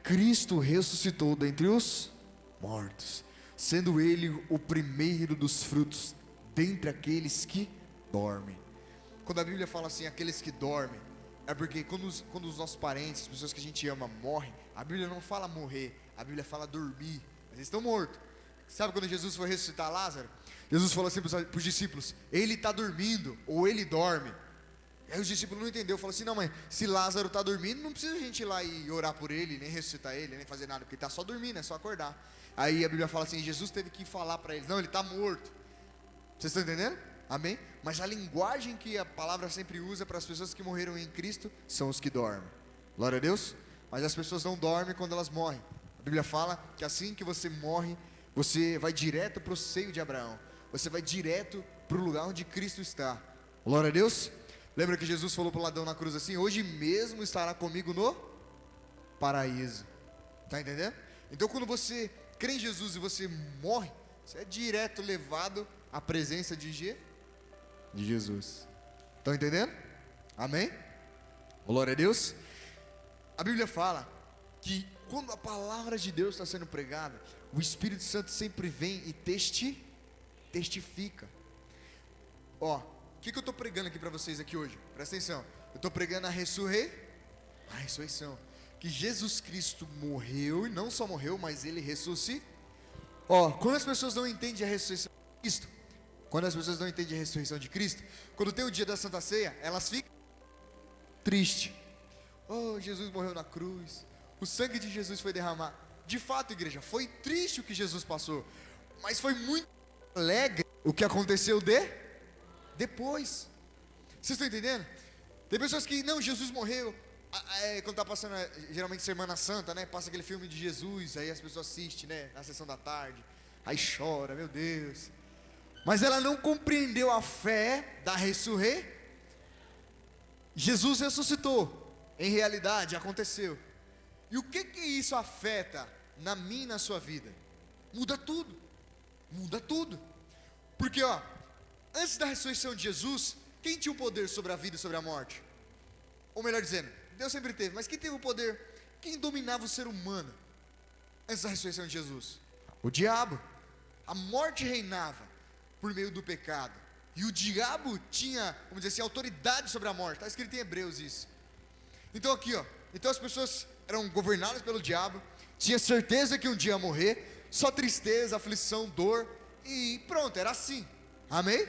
Cristo ressuscitou dentre os mortos, sendo Ele o primeiro dos frutos dentre aqueles que dormem. Quando a Bíblia fala assim, aqueles que dormem, é porque quando os nossos parentes, as pessoas que a gente ama morrem, a Bíblia não fala morrer, a Bíblia fala dormir, mas eles estão mortos. Sabe quando Jesus foi ressuscitar Lázaro? Jesus falou assim para os discípulos, ele está dormindo, ou ele dorme. Aí os discípulos não entenderam, falaram assim, não, mas se Lázaro está dormindo, não precisa a gente ir lá e orar por ele, nem ressuscitar ele, nem fazer nada, porque ele está só dormindo, é só acordar. Aí a Bíblia fala assim, Jesus teve que falar para eles, não, ele está morto. Vocês estão entendendo? Amém? Mas a linguagem que a palavra sempre usa para as pessoas que morreram em Cristo são os que dormem. Glória a Deus. Mas as pessoas não dormem quando elas morrem. A Bíblia fala que assim que você morre, você vai direto para o seio de Abraão. Você vai direto para o lugar onde Cristo está. Glória a Deus. Lembra que Jesus falou para o ladrão na cruz assim, hoje mesmo estará comigo no paraíso. Está entendendo? Então quando você crê em Jesus e você morre, você é direto levado à presença de Jesus. Estão entendendo? Amém? Glória a Deus. A Bíblia fala que quando a palavra de Deus está sendo pregada, o Espírito Santo sempre vem e testifica. Ó, o que eu estou pregando aqui para vocês aqui hoje? Presta atenção. Eu estou pregando a ressurreição. Que Jesus Cristo morreu, e não só morreu, mas Ele ressuscitou. Ó, quando as pessoas não entendem a ressurreição de Cristo, quando tem o dia da Santa Ceia, elas ficam tristes. Oh, Jesus morreu na cruz, o sangue de Jesus foi derramado. De fato, igreja, foi triste o que Jesus passou, mas foi muito alegre o que aconteceu depois. Vocês estão entendendo? Tem pessoas que, não, Jesus morreu, quando tá passando, geralmente Semana Santa, né? Passa aquele filme de Jesus, aí as pessoas assistem, né? Na sessão da tarde, aí chora, meu Deus. Mas ela não compreendeu a fé da ressurreição. Jesus ressuscitou, em realidade aconteceu. E o que isso afeta na minha e na sua vida? Muda tudo, muda tudo. Porque antes da ressurreição de Jesus, quem tinha o poder sobre a vida e sobre a morte? Ou melhor dizendo, Deus sempre teve, mas quem teve o poder? Quem dominava o ser humano antes da ressurreição de Jesus? O diabo. A morte reinava por meio do pecado. E o diabo tinha, vamos dizer assim, autoridade sobre a morte. Está escrito em Hebreus isso. Então aqui, então as pessoas eram governadas pelo diabo, tinha certeza que um dia ia morrer, só tristeza, aflição, dor, e pronto, era assim. Amém?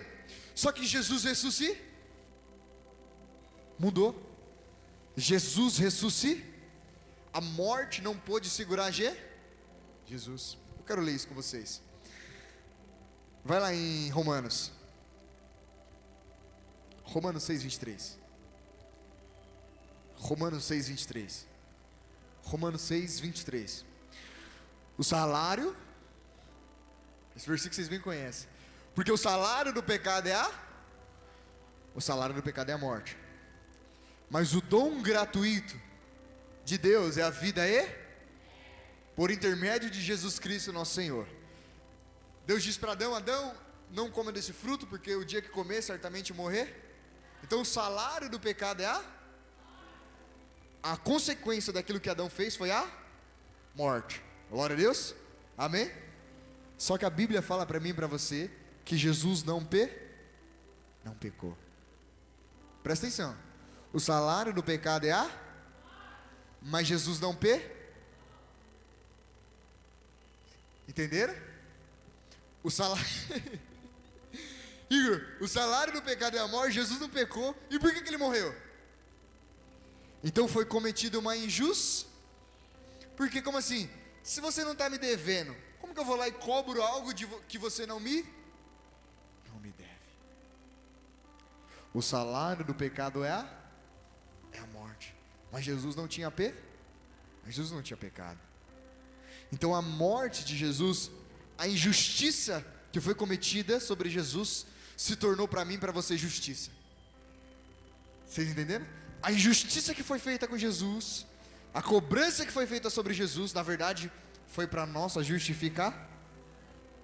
Só que Jesus ressuscitou. Mudou. Jesus ressuscitou. A morte não pôde segurar Jesus. Eu quero ler isso com vocês. Vai lá em Romanos 6:23. Romanos 6:23. Romanos 6:23. O salário, esse versículo vocês bem conhecem. Porque o salário do pecado é a morte. Mas o dom gratuito de Deus é a vida por intermédio de Jesus Cristo, nosso Senhor. Deus diz para Adão: Adão, não coma desse fruto, porque o dia que comer, certamente morrer. Então o salário do pecado é a consequência daquilo que Adão fez foi a morte. Glória a Deus, amém? Só que a Bíblia fala para mim e para você que Jesus não pecou. Presta atenção. O salário do pecado é mas Jesus não entenderam? O salário Igor, o salário do pecado é a morte. Jesus não pecou. E por que ele morreu? Então foi cometido uma injustiça. Porque como assim? Se você não está me devendo, como que eu vou lá e cobro algo que você não me deve? O salário do pecado é a morte. Mas Jesus não tinha pecado. Então a morte de Jesus, a injustiça que foi cometida sobre Jesus, se tornou para mim e para você justiça. Vocês entenderam? A injustiça que foi feita com Jesus, a cobrança que foi feita sobre Jesus, na verdade, foi para nossa justificar.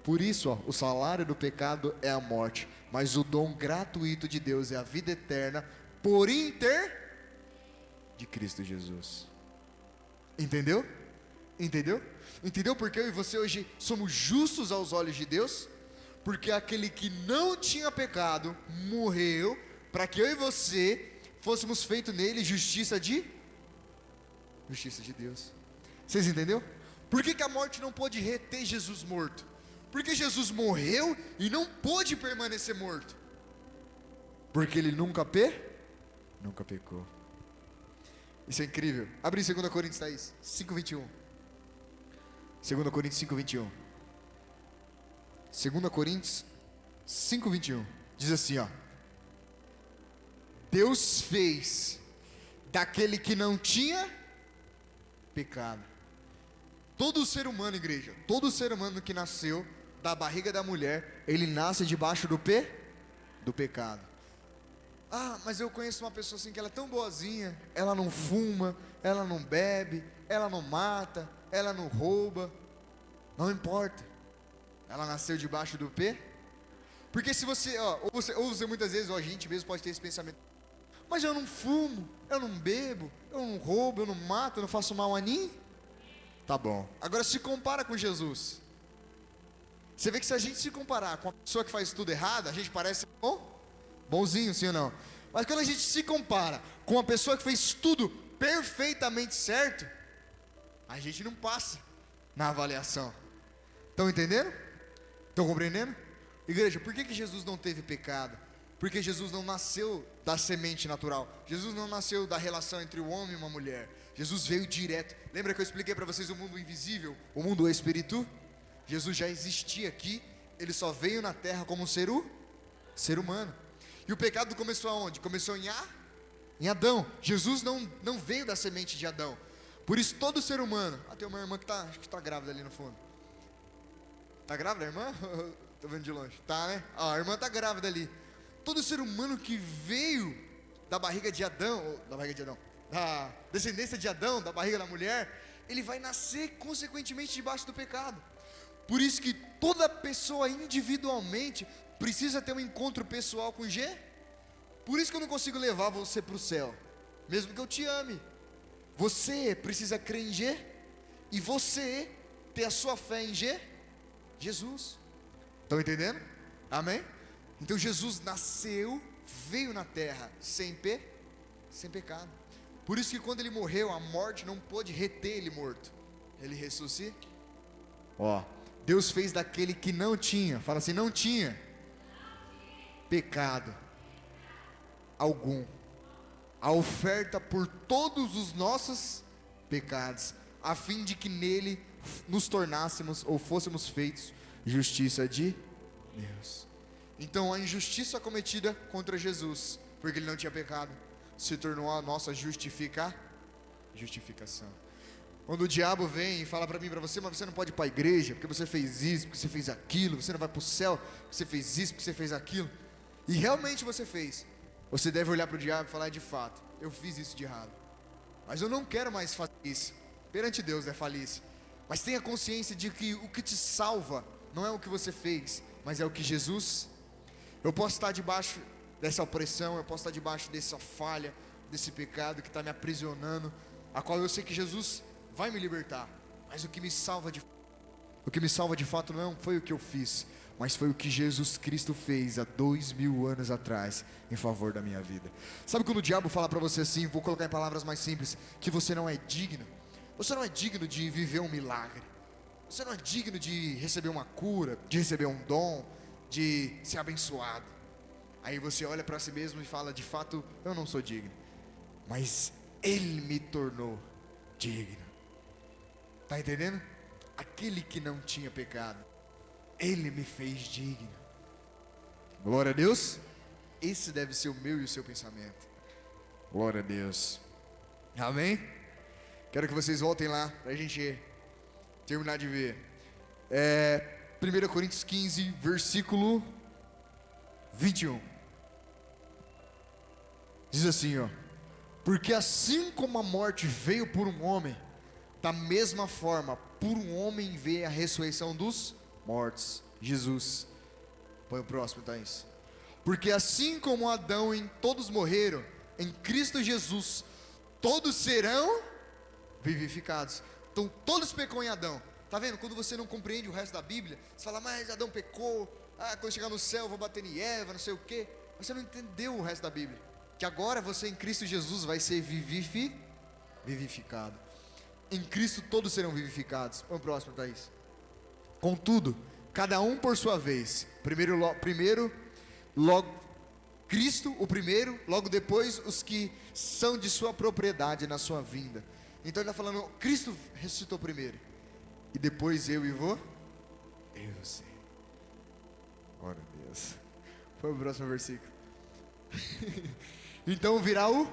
Por isso, o salário do pecado é a morte, mas o dom gratuito de Deus é a vida eterna, por de Cristo Jesus. Entendeu? Entendeu porque eu e você hoje somos justos aos olhos de Deus? Porque aquele que não tinha pecado morreu para que eu e você fôssemos feitos nele justiça de Deus. Vocês entenderam? Por que a morte não pôde reter Jesus morto? Porque Jesus morreu e não pôde permanecer morto. Porque ele nunca pecou. Isso é incrível. Abre em 2 Coríntios, Thaís, 5:21. 2 Coríntios 5:21. 2 Coríntios 5:21. Diz assim, Deus fez daquele que não tinha pecado. Todo ser humano, igreja, todo ser humano que nasceu da barriga da mulher, ele nasce debaixo do pecado. Mas eu conheço uma pessoa assim que ela é tão boazinha, ela não fuma, ela não bebe, ela não mata, ela não rouba. Não importa. Ela nasceu debaixo do Porque se você, ou você muitas vezes, ou a gente mesmo pode ter esse pensamento: mas eu não fumo, eu não bebo, eu não roubo, eu não mato, eu não faço mal a ninguém. Tá bom. Agora se compara com Jesus. Você vê que se a gente se comparar com a pessoa que faz tudo errado, a gente parece bonzinho, sim ou não? Mas quando a gente se compara com uma pessoa que fez tudo perfeitamente certo, a gente não passa na avaliação. Estão entendendo? Estão compreendendo? Igreja, por que Jesus não teve pecado? Porque Jesus não nasceu da semente natural. Jesus não nasceu da relação entre o homem e uma mulher. Jesus veio direto. Lembra que eu expliquei para vocês o mundo invisível, o mundo espírito? Jesus já existia aqui. Ele só veio na terra como ser humano. E o pecado começou aonde? Começou em em Adão. Jesus não veio da semente de Adão. Por isso todo ser humano, tem uma irmã que acho que está grávida ali no fundo. Está grávida a irmã? Estou vendo de longe. Tá, né? A irmã está grávida ali. Todo ser humano que veio da barriga de Adão, da descendência de Adão, da barriga da mulher, ele vai nascer consequentemente debaixo do pecado. Por isso que toda pessoa individualmente precisa ter um encontro pessoal com G. Por isso que eu não consigo levar você para o céu, mesmo que eu te ame. Você precisa crer em G, e você ter a sua fé em G, Jesus. Estão entendendo? Amém? Então Jesus nasceu, veio na terra sem pecado. Por isso que quando ele morreu, a morte não pôde reter ele morto. Ele ressuscitou. Deus fez daquele que não tinha, fala assim, não tinha pecado algum, a oferta por todos os nossos pecados, a fim de que nele nos tornássemos ou fôssemos feitos justiça de Deus. Então a injustiça cometida contra Jesus, porque ele não tinha pecado, se tornou a nossa justificação. Quando o diabo vem e fala para mim, para você, mas você não pode ir para a igreja, porque você fez isso, porque você fez aquilo, você não vai para o céu, porque você fez isso, porque você fez aquilo, e realmente você fez, você deve olhar para o diabo e falar, de fato, eu fiz isso de errado, mas eu não quero mais fazer isso, perante Deus é falícia, mas tenha consciência de que o que te salva, não é o que você fez, mas é o que Jesus. Eu posso estar debaixo dessa opressão, eu posso estar debaixo dessa falha, desse pecado que está me aprisionando, a qual eu sei que Jesus vai me libertar, mas o que me salva de fato não foi o que eu fiz, mas foi o que Jesus Cristo fez há 2000 anos atrás, em favor da minha vida. Sabe quando o diabo fala para você assim, vou colocar em palavras mais simples, que você não é digno de viver um milagre, você não é digno de receber uma cura, de receber um dom, de ser abençoado. Aí você olha para si mesmo e fala, de fato, eu não sou digno, mas Ele me tornou digno. Está entendendo? Aquele que não tinha pecado, Ele me fez digno. Glória a Deus. Esse deve ser o meu e o seu pensamento. Glória a Deus. Amém? Quero que vocês voltem lá, para a gente terminar de ver. 1 Coríntios 15, versículo 21. Diz assim, porque assim como a morte veio por um homem, da mesma forma, por um homem veio a ressurreição dos mortos, Jesus. Põe o próximo, Thaís. Porque assim como Adão em todos morreram, em Cristo Jesus, todos serão vivificados. Então todos pecou em Adão. Tá vendo? Quando você não compreende o resto da Bíblia, você fala, mas Adão pecou, quando chegar no céu eu vou bater em Eva, não sei o quê. Mas você não entendeu o resto da Bíblia. Que agora você em Cristo Jesus vai ser vivificado. Em Cristo todos serão vivificados. Vamos pro próximo, Thaís. Contudo, cada um por sua vez. Primeiro logo Cristo, o primeiro, logo depois os que são de sua propriedade na sua vinda. Então ele está falando, Cristo ressuscitou primeiro, e depois eu e você. Glória a Deus. Foi o próximo versículo. Então virá o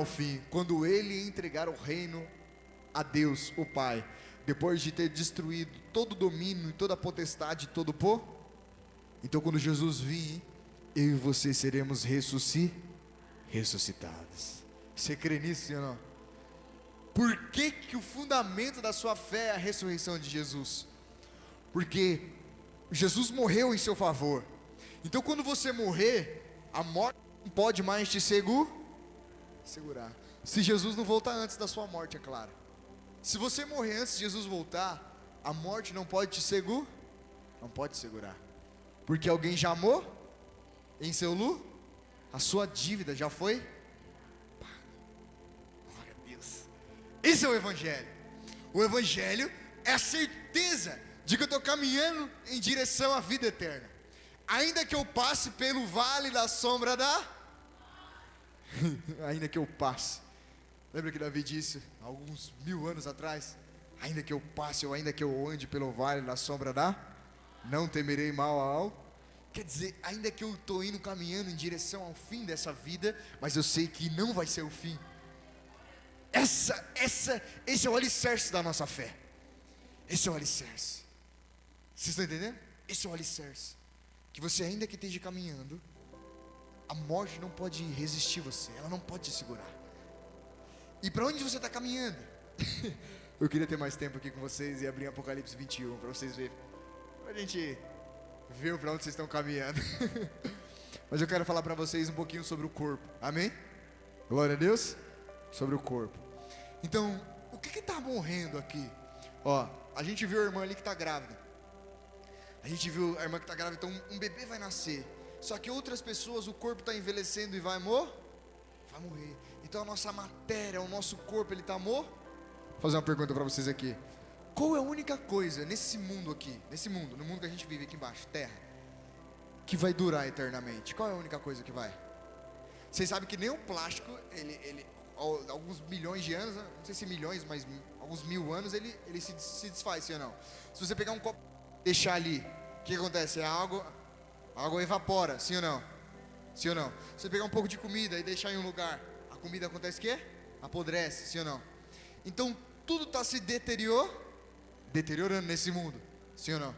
fim, quando ele entregar o reino a Deus, o Pai, depois de ter destruído todo o domínio, toda a potestade, todo o poder. Então quando Jesus vir, eu e você seremos ressuscitados. Você crê nisso, senhor? Não? Por que o fundamento da sua fé é a ressurreição de Jesus? Porque Jesus morreu em seu favor. Então quando você morrer, a morte não pode mais te segurar. Se Jesus não voltar antes da sua morte, é claro. Se você morrer antes de Jesus voltar, a morte não pode te segurar. Porque alguém já amou em seu lugar, a sua dívida já foi paga. Glória a Deus. Esse é o Evangelho. O Evangelho é a certeza de que eu estou caminhando em direção à vida eterna. Ainda que eu passe pelo vale da sombra ainda que eu passe. Lembra que Davi disse, alguns 1000 anos atrás, ainda que eu passe, ou ainda que eu ande pelo vale da sombra não temerei mal Quer dizer, ainda que eu estou indo caminhando em direção ao fim dessa vida, mas eu sei que não vai ser o fim. Esse é o alicerce da nossa fé. Esse é o alicerce. Vocês estão entendendo? Esse é o alicerce. Que você, ainda que esteja caminhando, a morte não pode resistir você, ela não pode te segurar. E para onde você está caminhando? Eu queria ter mais tempo aqui com vocês e abrir Apocalipse 21 para vocês verem. Para a gente ver para onde vocês estão caminhando. Mas eu quero falar para vocês um pouquinho sobre o corpo. Amém? Glória a Deus. Sobre o corpo. Então, o que está morrendo aqui? Ó, a gente viu a irmã ali que está grávida. A gente viu a irmã que está grávida, então um bebê vai nascer. Só que outras pessoas, o corpo está envelhecendo e vai morrer. Então a nossa matéria, o nosso corpo, ele está morto. Vou fazer uma pergunta para vocês aqui. Qual é a única coisa nesse mundo aqui, no mundo que a gente vive aqui embaixo, terra, que vai durar eternamente? Qual é a única coisa que vai? Vocês sabem que nem o plástico, ele alguns milhões de anos, não sei se milhões, mas alguns mil anos, ele se desfaz, sim ou não? Se você pegar um copo e deixar ali, o que acontece? A água evapora, sim ou não? Sim ou não? Se você pegar um pouco de comida e deixar em um lugar, a comida acontece o quê? Apodrece, sim ou não? Então tudo está se deteriorando nesse mundo, sim ou não?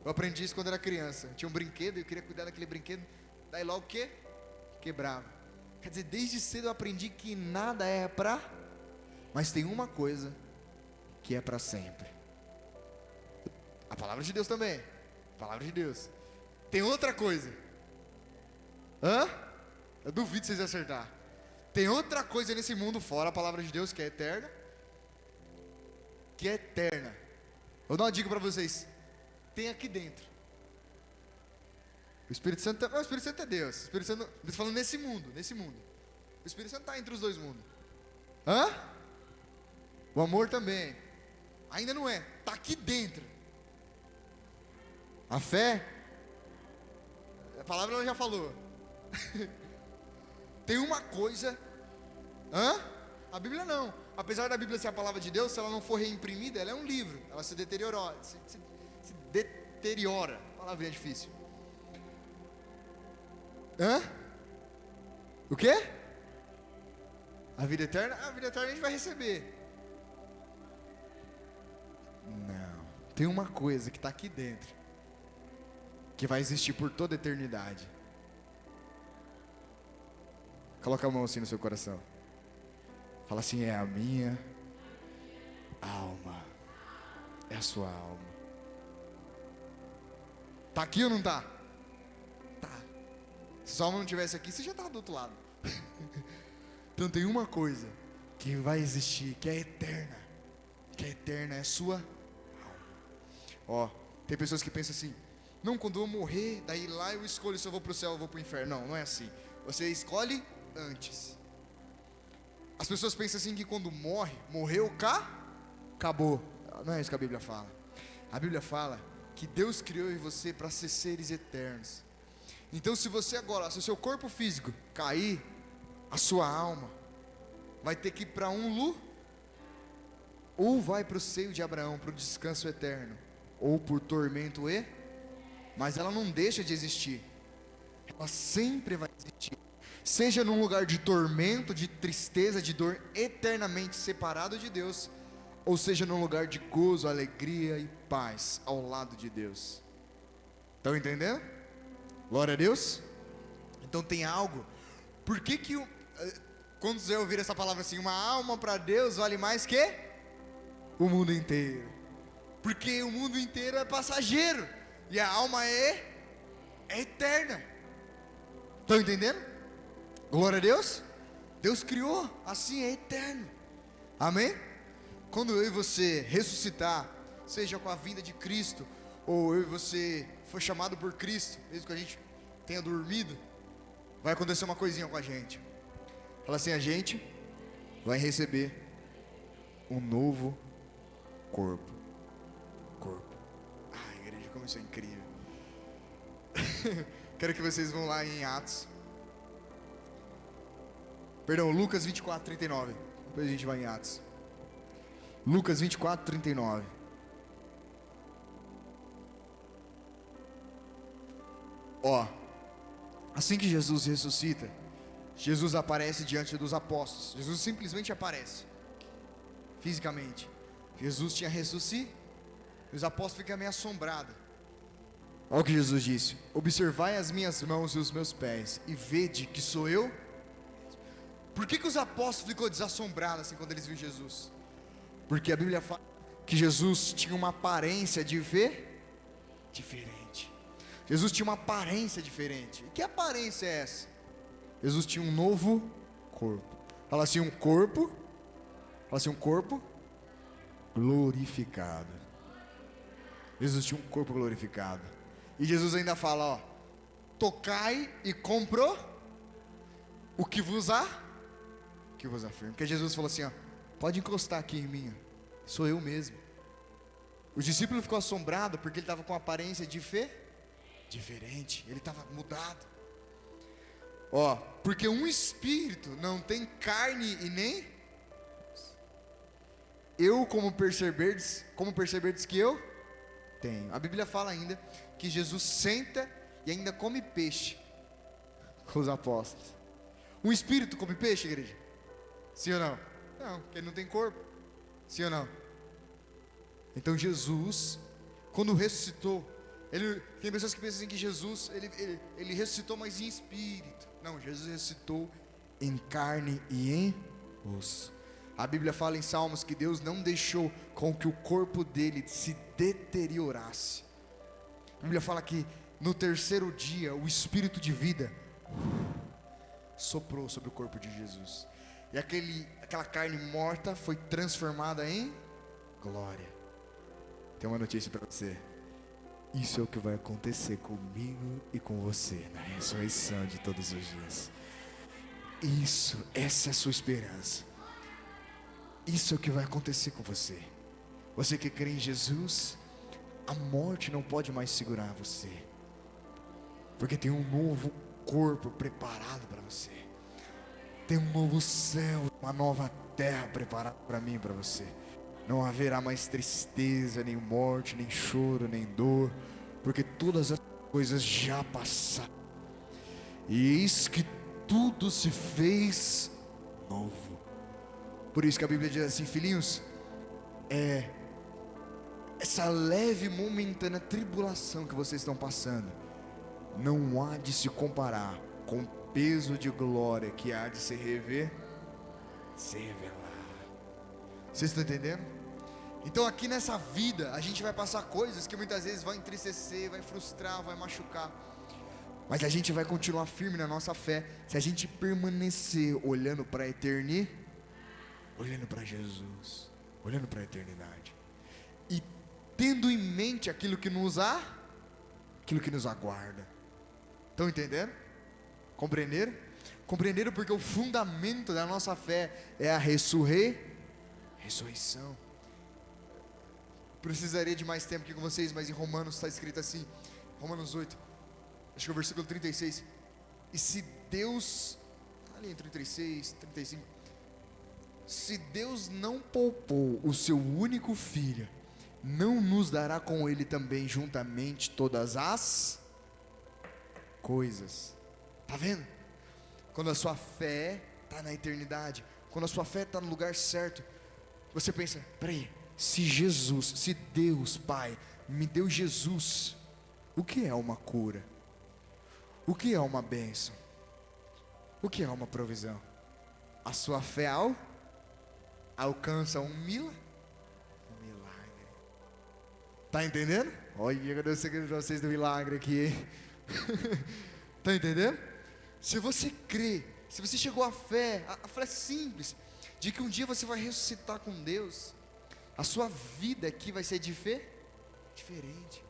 Eu aprendi isso quando era criança. Tinha um brinquedo, eu queria cuidar daquele brinquedo, daí logo o quê? Quebrava. Quer dizer, desde cedo eu aprendi que nada é mas tem uma coisa que é para sempre. A palavra de Deus também. A palavra de Deus. Tem outra coisa. Eu duvido vocês acertar. Tem outra coisa nesse mundo fora a palavra de Deus que é eterna. Vou dar uma dica para vocês. Tem aqui dentro. O Espírito Santo é Deus. O Espírito Santo, estou falando nesse mundo. O Espírito Santo está entre os dois mundos. O amor também. Ainda não é. Está aqui dentro. A fé. A palavra ela já falou. Tem uma coisa. A Bíblia não. Apesar da Bíblia ser a palavra de Deus, se ela não for reimprimida, ela é um livro. Ela se deteriorou. Se deteriora. A palavra é difícil. O quê? A vida eterna? A vida eterna a gente vai receber. Não. Tem uma coisa que está aqui dentro, que vai existir por toda a eternidade. Coloca a mão assim no seu coração. Fala assim: é a minha alma. É a sua alma. Tá aqui ou não tá? Tá. Se sua alma não estivesse aqui, você já estava do outro lado. Então tem uma coisa que vai existir, que é eterna. Que é eterna, é a sua alma. Tem pessoas que pensam assim: não, quando eu morrer, daí lá eu escolho se eu vou para o céu ou vou para o inferno. Não é assim. Você escolhe antes. As pessoas pensam assim que quando morreu, acabou. Não é isso que a Bíblia fala. A Bíblia fala que Deus criou em você para ser seres eternos. Então se você agora, se o seu corpo físico cair, a sua alma vai ter que ir para ou vai para o seio de Abraão, para o descanso eterno, ou por tormento mas ela não deixa de existir. Ela sempre vai existir. Seja num lugar de tormento, de tristeza, de dor, eternamente separado de Deus, ou seja num lugar de gozo, alegria e paz ao lado de Deus. Estão entendendo? Glória a Deus. Então tem algo. Por que quando você ouvir essa palavra assim, uma alma para Deus vale mais que o mundo inteiro? Porque o mundo inteiro é passageiro e a alma é eterna. Estão entendendo? Glória a Deus. Deus criou, assim é eterno. Amém? Quando eu e você ressuscitar, seja com a vinda de Cristo, ou eu e você for chamado por Cristo, mesmo que a gente tenha dormido, vai acontecer uma coisinha com a gente. Fala assim: a gente vai receber um novo corpo. A igreja, como isso é incrível. Quero que vocês vão lá em Lucas 24, 39. Depois a gente vai em Atos. Lucas 24, 39. Ó, assim que Jesus ressuscita, Jesus aparece diante dos apóstolos. Jesus simplesmente aparece, fisicamente. Jesus tinha ressuscitado, e os apóstolos ficam meio assombrados. Olha o que Jesus disse: observai as minhas mãos e os meus pés, e vede que sou eu. Por que os apóstolos ficou desassombrados assim quando eles viram Jesus? Porque a Bíblia fala que Jesus tinha uma aparência de ver diferente. Jesus tinha uma aparência diferente. E que aparência é essa? Jesus tinha um novo corpo. Fala assim, um corpo. Fala assim, um corpo glorificado. Jesus tinha um corpo glorificado. E Jesus ainda fala, ó: tocai e comprou o que vos afirma. Porque Jesus falou assim, ó: pode encostar aqui em mim, sou eu mesmo. Os discípulos ficou assombrado porque ele estava com aparência diferente. Ele estava mudado. Ó, porque um espírito não tem carne e nem eu, como perceberdes que eu tenho. A Bíblia fala ainda que Jesus senta e ainda come peixe com os apóstolos. Um espírito come peixe, igreja? Sim ou não? Não, porque ele não tem corpo. Sim ou não? Então Jesus, quando ressuscitou, tem pessoas que pensam assim que Jesus, ele ressuscitou, mas em espírito. Não, Jesus ressuscitou em carne e em osso. A Bíblia fala em Salmos que Deus não deixou com que o corpo dele se deteriorasse. A Bíblia fala que no terceiro dia o espírito de vida soprou sobre o corpo de Jesus. E aquela carne morta foi transformada em glória. Tem uma notícia para você. Isso é o que vai acontecer comigo e com você na ressurreição de todos os dias. Essa é a sua esperança. Isso é o que vai acontecer com você. Você que crê em Jesus, a morte não pode mais segurar você, porque tem um novo corpo preparado para você. Tem um novo céu, uma nova terra preparada para mim e para você. Não haverá mais tristeza, nem morte, nem choro, nem dor, porque todas as coisas já passaram. E eis que tudo se fez novo. Por isso que a Bíblia diz assim, filhinhos, essa leve momentânea tribulação que vocês estão passando, não há de se comparar com o peso de glória que há de se revelar. Vocês estão entendendo? Então aqui nessa vida, a gente vai passar coisas que muitas vezes vão entristecer, vai frustrar, vai machucar. Mas a gente vai continuar firme na nossa fé, se a gente permanecer olhando para a eternidade, olhando para Jesus, olhando para a eternidade, e tendo em mente aquilo que nos aguarda. Estão entendendo? Compreenderam? Compreenderam, porque o fundamento da nossa fé é a ressurreição. Precisaria de mais tempo aqui com vocês, mas em Romanos está escrito assim, Romanos 8, acho que é o versículo 36. E se Deus, ali em 36, 35, se Deus não poupou o seu único filho, não nos dará com ele também juntamente todas as coisas? Está vendo? Quando a sua fé está na eternidade, quando a sua fé está no lugar certo, você pensa, peraí, se Deus Pai me deu Jesus, o que é uma cura? O que é uma bênção? O que é uma provisão? A sua fé alcança um milagre. Tá entendendo? Olha, cadê o segredo de vocês do milagre aqui, hein? Tá entendendo? Se você crê, se você chegou à fé, a fé é simples, de que um dia você vai ressuscitar com Deus, a sua vida aqui vai ser diferente.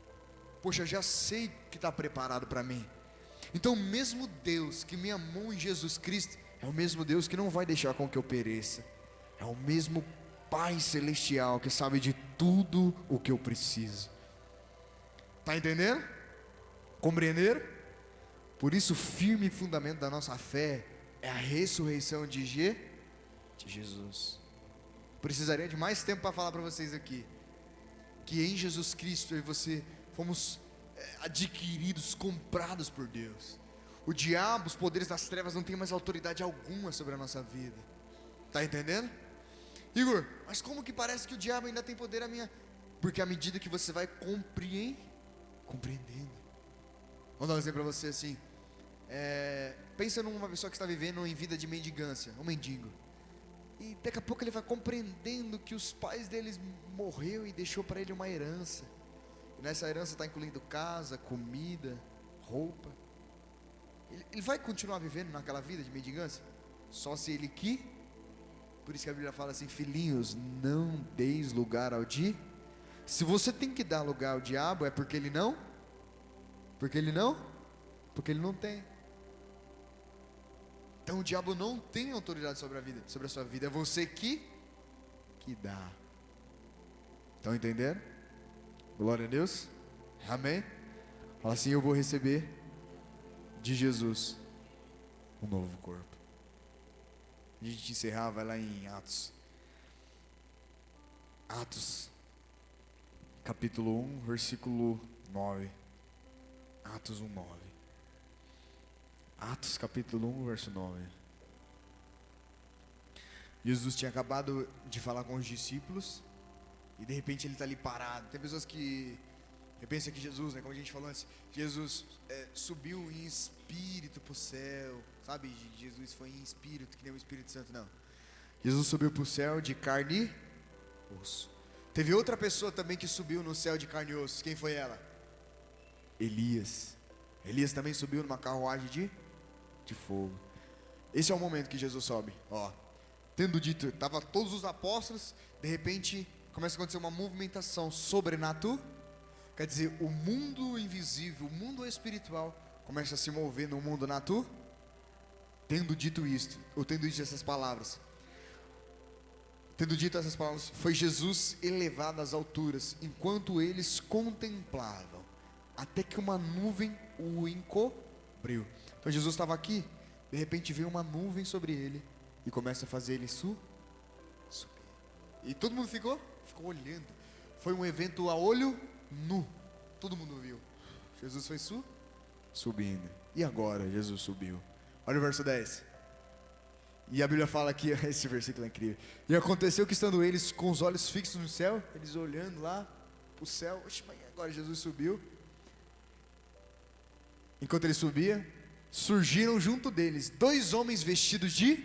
Poxa, eu já sei que está preparado para mim. Então o mesmo Deus que me amou em Jesus Cristo, é o mesmo Deus que não vai deixar com que eu pereça. É o mesmo Pai Celestial que sabe de tudo o que eu preciso. Está entendendo? Compreenderam? Por isso o firme fundamento da nossa fé é a ressurreição de Jesus. Precisaria de mais tempo para falar para vocês aqui, que em Jesus Cristo eu e você fomos adquiridos, comprados por Deus. O diabo, os poderes das trevas não têm mais autoridade alguma sobre a nossa vida. Tá entendendo? Igor, mas como que parece que o diabo ainda tem poder a minha? Porque à medida que você vai compreendendo. Vou dar um exemplo para você assim. Pensa numa pessoa que está vivendo em vida de mendigância, um mendigo. E daqui a pouco ele vai compreendendo que os pais deles morreu e deixou para ele uma herança. E nessa herança está incluindo casa, comida, roupa. Ele vai continuar vivendo naquela vida de mendigância? Só se ele quer. Por isso que a Bíblia fala assim: filhinhos, não deis lugar ao diabo. Se você tem que dar lugar ao diabo, é porque ele não? Porque ele não? Porque ele não tem. Então o diabo não tem autoridade sobre a sua vida. É você que dá. Estão entendendo? Glória a Deus. Amém. Fala assim: eu vou receber de Jesus um novo corpo. A gente encerrar, vai lá em Atos. Atos, capítulo 1, versículo 9. Atos 1, 9. Atos, capítulo 1, verso 9. Jesus tinha acabado de falar com os discípulos. E de repente ele está ali parado. Tem pessoas que pensam que Jesus, como a gente falou antes, Jesus subiu em espírito para o céu. Sabe, Jesus foi em espírito, que nem o Espírito Santo, não. Jesus subiu para o céu de carne e osso. Teve outra pessoa também que subiu no céu de carne e osso. Quem foi ela? Elias. Elias também subiu numa carruagem de fogo. Esse é o momento que Jesus sobe. Tendo dito, estavam todos os apóstolos. De repente começa a acontecer uma movimentação sobrenatural. Quer dizer, o mundo invisível, o mundo espiritual começa a se mover no mundo natural. Tendo dito isto, ou tendo dito essas palavras, foi Jesus elevado às alturas, enquanto eles contemplavam, até que uma nuvem o encobriu. Então Jesus estava aqui, de repente veio uma nuvem sobre ele, e começa a fazer ele subir. E todo mundo ficou olhando. Foi um evento a olho nu. Todo mundo viu. Jesus foi subindo. E agora Jesus subiu. Olha o verso 10. E a Bíblia fala aqui, esse versículo é incrível. E aconteceu que estando eles com os olhos fixos no céu, eles olhando lá para o céu, oxe, mas agora Jesus subiu. Enquanto ele subia, surgiram junto deles 2 homens vestidos de...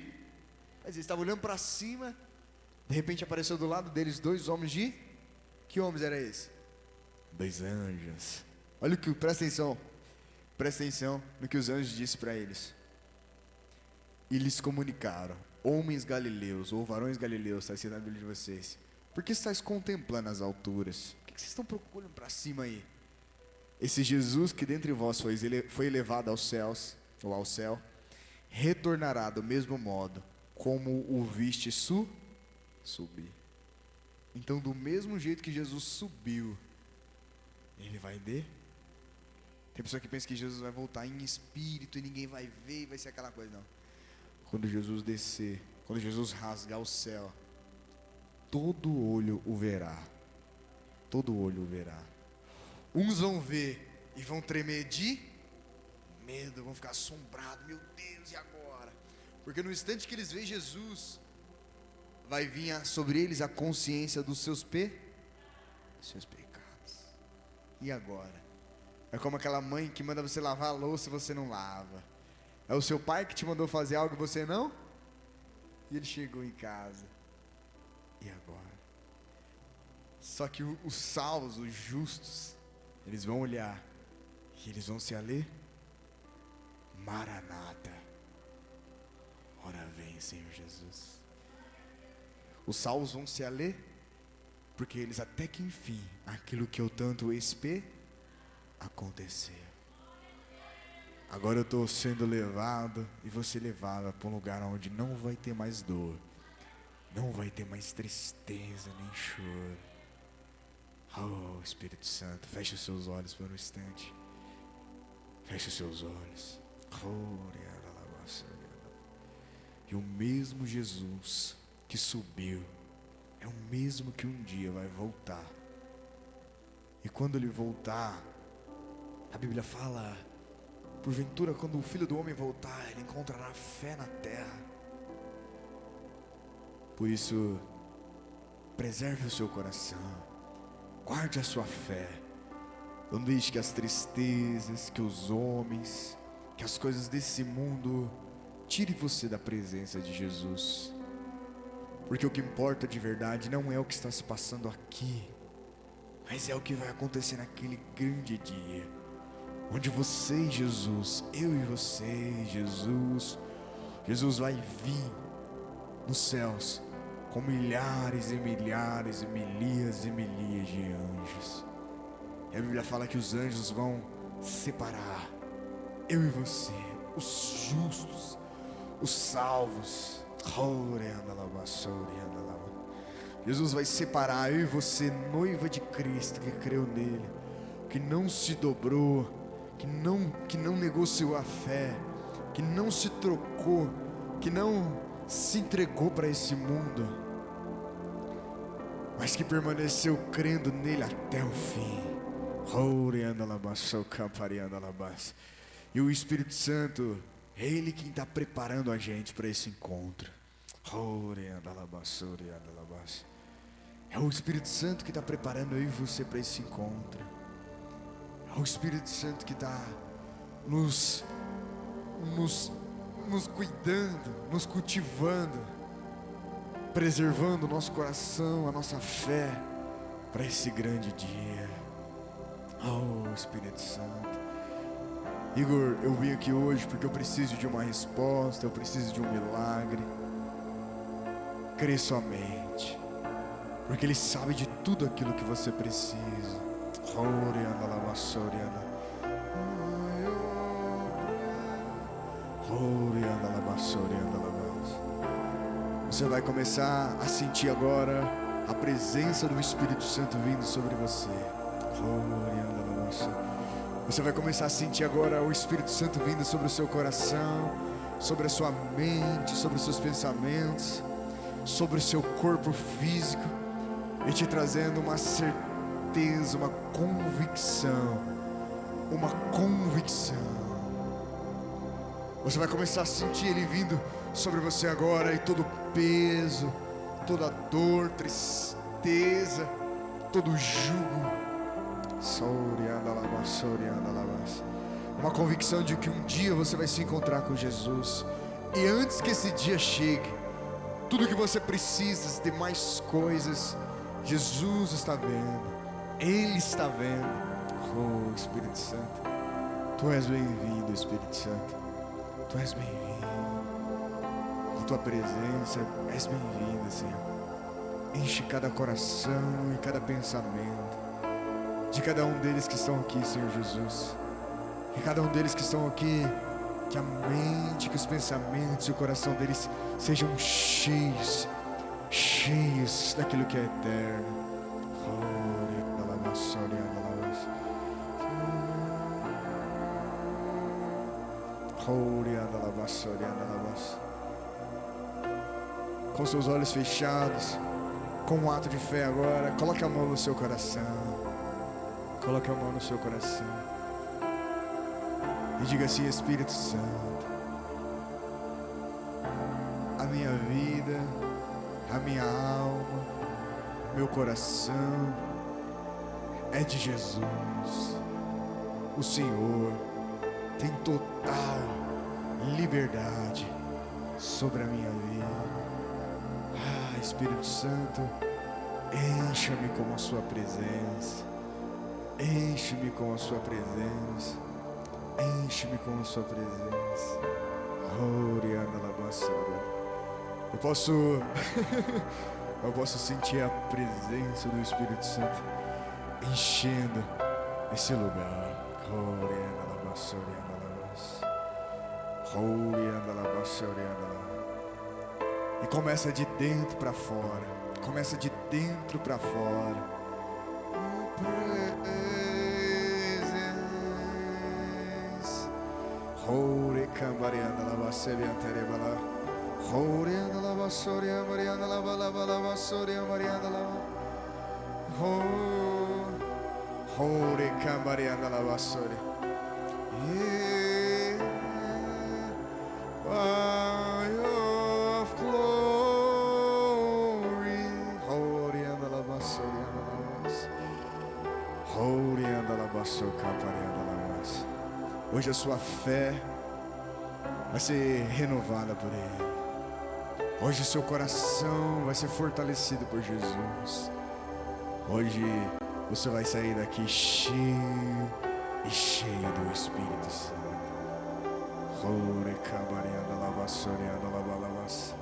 Mas eles estavam olhando para cima. De repente apareceu do lado deles 2 homens de... Que homens eram esses? 2 anjos. Olha o que, presta atenção no que os anjos disseram para eles. E lhes comunicaram: homens galileus, ou varões galileus, está escrito na Bíblia de vocês, por que estáis contemplando as alturas? O que vocês estão procurando para cima aí? Esse Jesus que dentre vós foi elevado aos céus, ou ao céu, retornará do mesmo modo como o viste subir. Então, do mesmo jeito que Jesus subiu, ele vai descer. Tem pessoa que pensa que Jesus vai voltar em espírito e ninguém vai ver e vai ser aquela coisa, não. Quando Jesus descer, quando Jesus rasgar o céu, todo olho o verá. Todo olho o verá. Uns vão ver e vão tremer de medo, vão ficar assombrados. Meu Deus, e agora? Porque no instante que eles veem Jesus, vai vir sobre eles a consciência dos seus pecados. E agora? É como aquela mãe que manda você lavar a louça e você não lava. É o seu pai que te mandou fazer algo e você não? E ele chegou em casa. E agora? Só que os salvos, os justos, eles vão olhar e eles vão se alegrar. Maranata. Ora vem, Senhor Jesus. Os salvos vão se alegrar, porque eles até que enfim, aquilo que eu tanto esperei aconteceu. Agora eu estou sendo levado e vou ser levado para um lugar onde não vai ter mais dor, não vai ter mais tristeza nem choro. Oh, Espírito Santo, feche os seus olhos por um instante. Feche os seus olhos. E o mesmo Jesus que subiu é o mesmo que um dia vai voltar. E quando ele voltar, A Bíblia fala: porventura, quando o Filho do Homem voltar, ele encontrará fé na terra. Por isso, preserve o seu coração, guarde a sua fé. Não deixe que as tristezas, que os homens, que as coisas desse mundo tire você da presença de Jesus. Porque o que importa de verdade não é o que está se passando aqui, mas é o que vai acontecer naquele grande dia, onde você e Jesus, eu e você e Jesus vai vir nos céus com milhares e milhares e milhares e milhares de anjos. E a Bíblia fala que os anjos vão separar eu e você, os justos, os salvos. Jesus vai separar eu e você, noiva de Cristo, que creu nele, que não se dobrou, que não negociou a fé, que não se trocou, que não se entregou para esse mundo, mas que permaneceu crendo nele até o fim. E o Espírito Santo, é Ele quem está preparando a gente para esse encontro. É o Espírito Santo que está preparando eu e você para esse encontro. É o Espírito Santo que está nos cuidando, nos cultivando, preservando o nosso coração, a nossa fé para esse grande dia. Oh, Espírito Santo. Igor, eu vim aqui hoje porque eu preciso de uma resposta, eu preciso de um milagre. Crê somente, porque Ele sabe de tudo aquilo que você precisa. Você vai começar a sentir agora a presença do Espírito Santo vindo sobre você. Você vai começar a sentir agora o Espírito Santo vindo sobre o seu coração, sobre a sua mente, sobre os seus pensamentos, sobre o seu corpo físico, e te trazendo uma certeza, uma convicção. Você vai começar a sentir Ele vindo sobre você agora, e todo peso, toda dor, tristeza, todo jugo. Uma convicção de que um dia você vai se encontrar com Jesus, e antes que esse dia chegue, tudo que você precisa, as demais coisas, Jesus está vendo, Ele está vendo. Oh, Espírito Santo, Tu és bem-vindo, Espírito Santo, Tu és bem-vindo, a Tua presença és bem-vinda, Senhor. Enche cada coração e cada pensamento de cada um deles que estão aqui, Senhor Jesus. E cada um deles que estão aqui, que a mente, que os pensamentos e o coração deles sejam cheios daquilo que é eterno. Com seus olhos fechados, com um ato de fé agora, coloque a mão no seu coração. Coloque a mão no seu coração e diga assim: Espírito Santo, a minha vida, a minha alma, meu coração é de Jesus. O Senhor tem total liberdade sobre a minha vida. Ah, Espírito Santo, encha-me com a sua presença. Enche-me com a sua presença. Enche-me com a sua presença. Eu posso sentir a presença do Espírito Santo enchendo esse lugar. E começa de dentro para fora. Começa de dentro para fora. Hore cambarianda la vasseria terebala. Hore anda la vassoria marianda la bala vassoria marianda la. Hore cambarianda la vassoria. Yeah. Fire of glory. Holy and the Holy and the Hoje a sua fé vai ser renovada por Ele. Hoje o seu coração vai ser fortalecido por Jesus. Hoje você vai sair daqui cheio e cheio do Espírito Santo. Ore cabarianda lavassorianda lavalabas.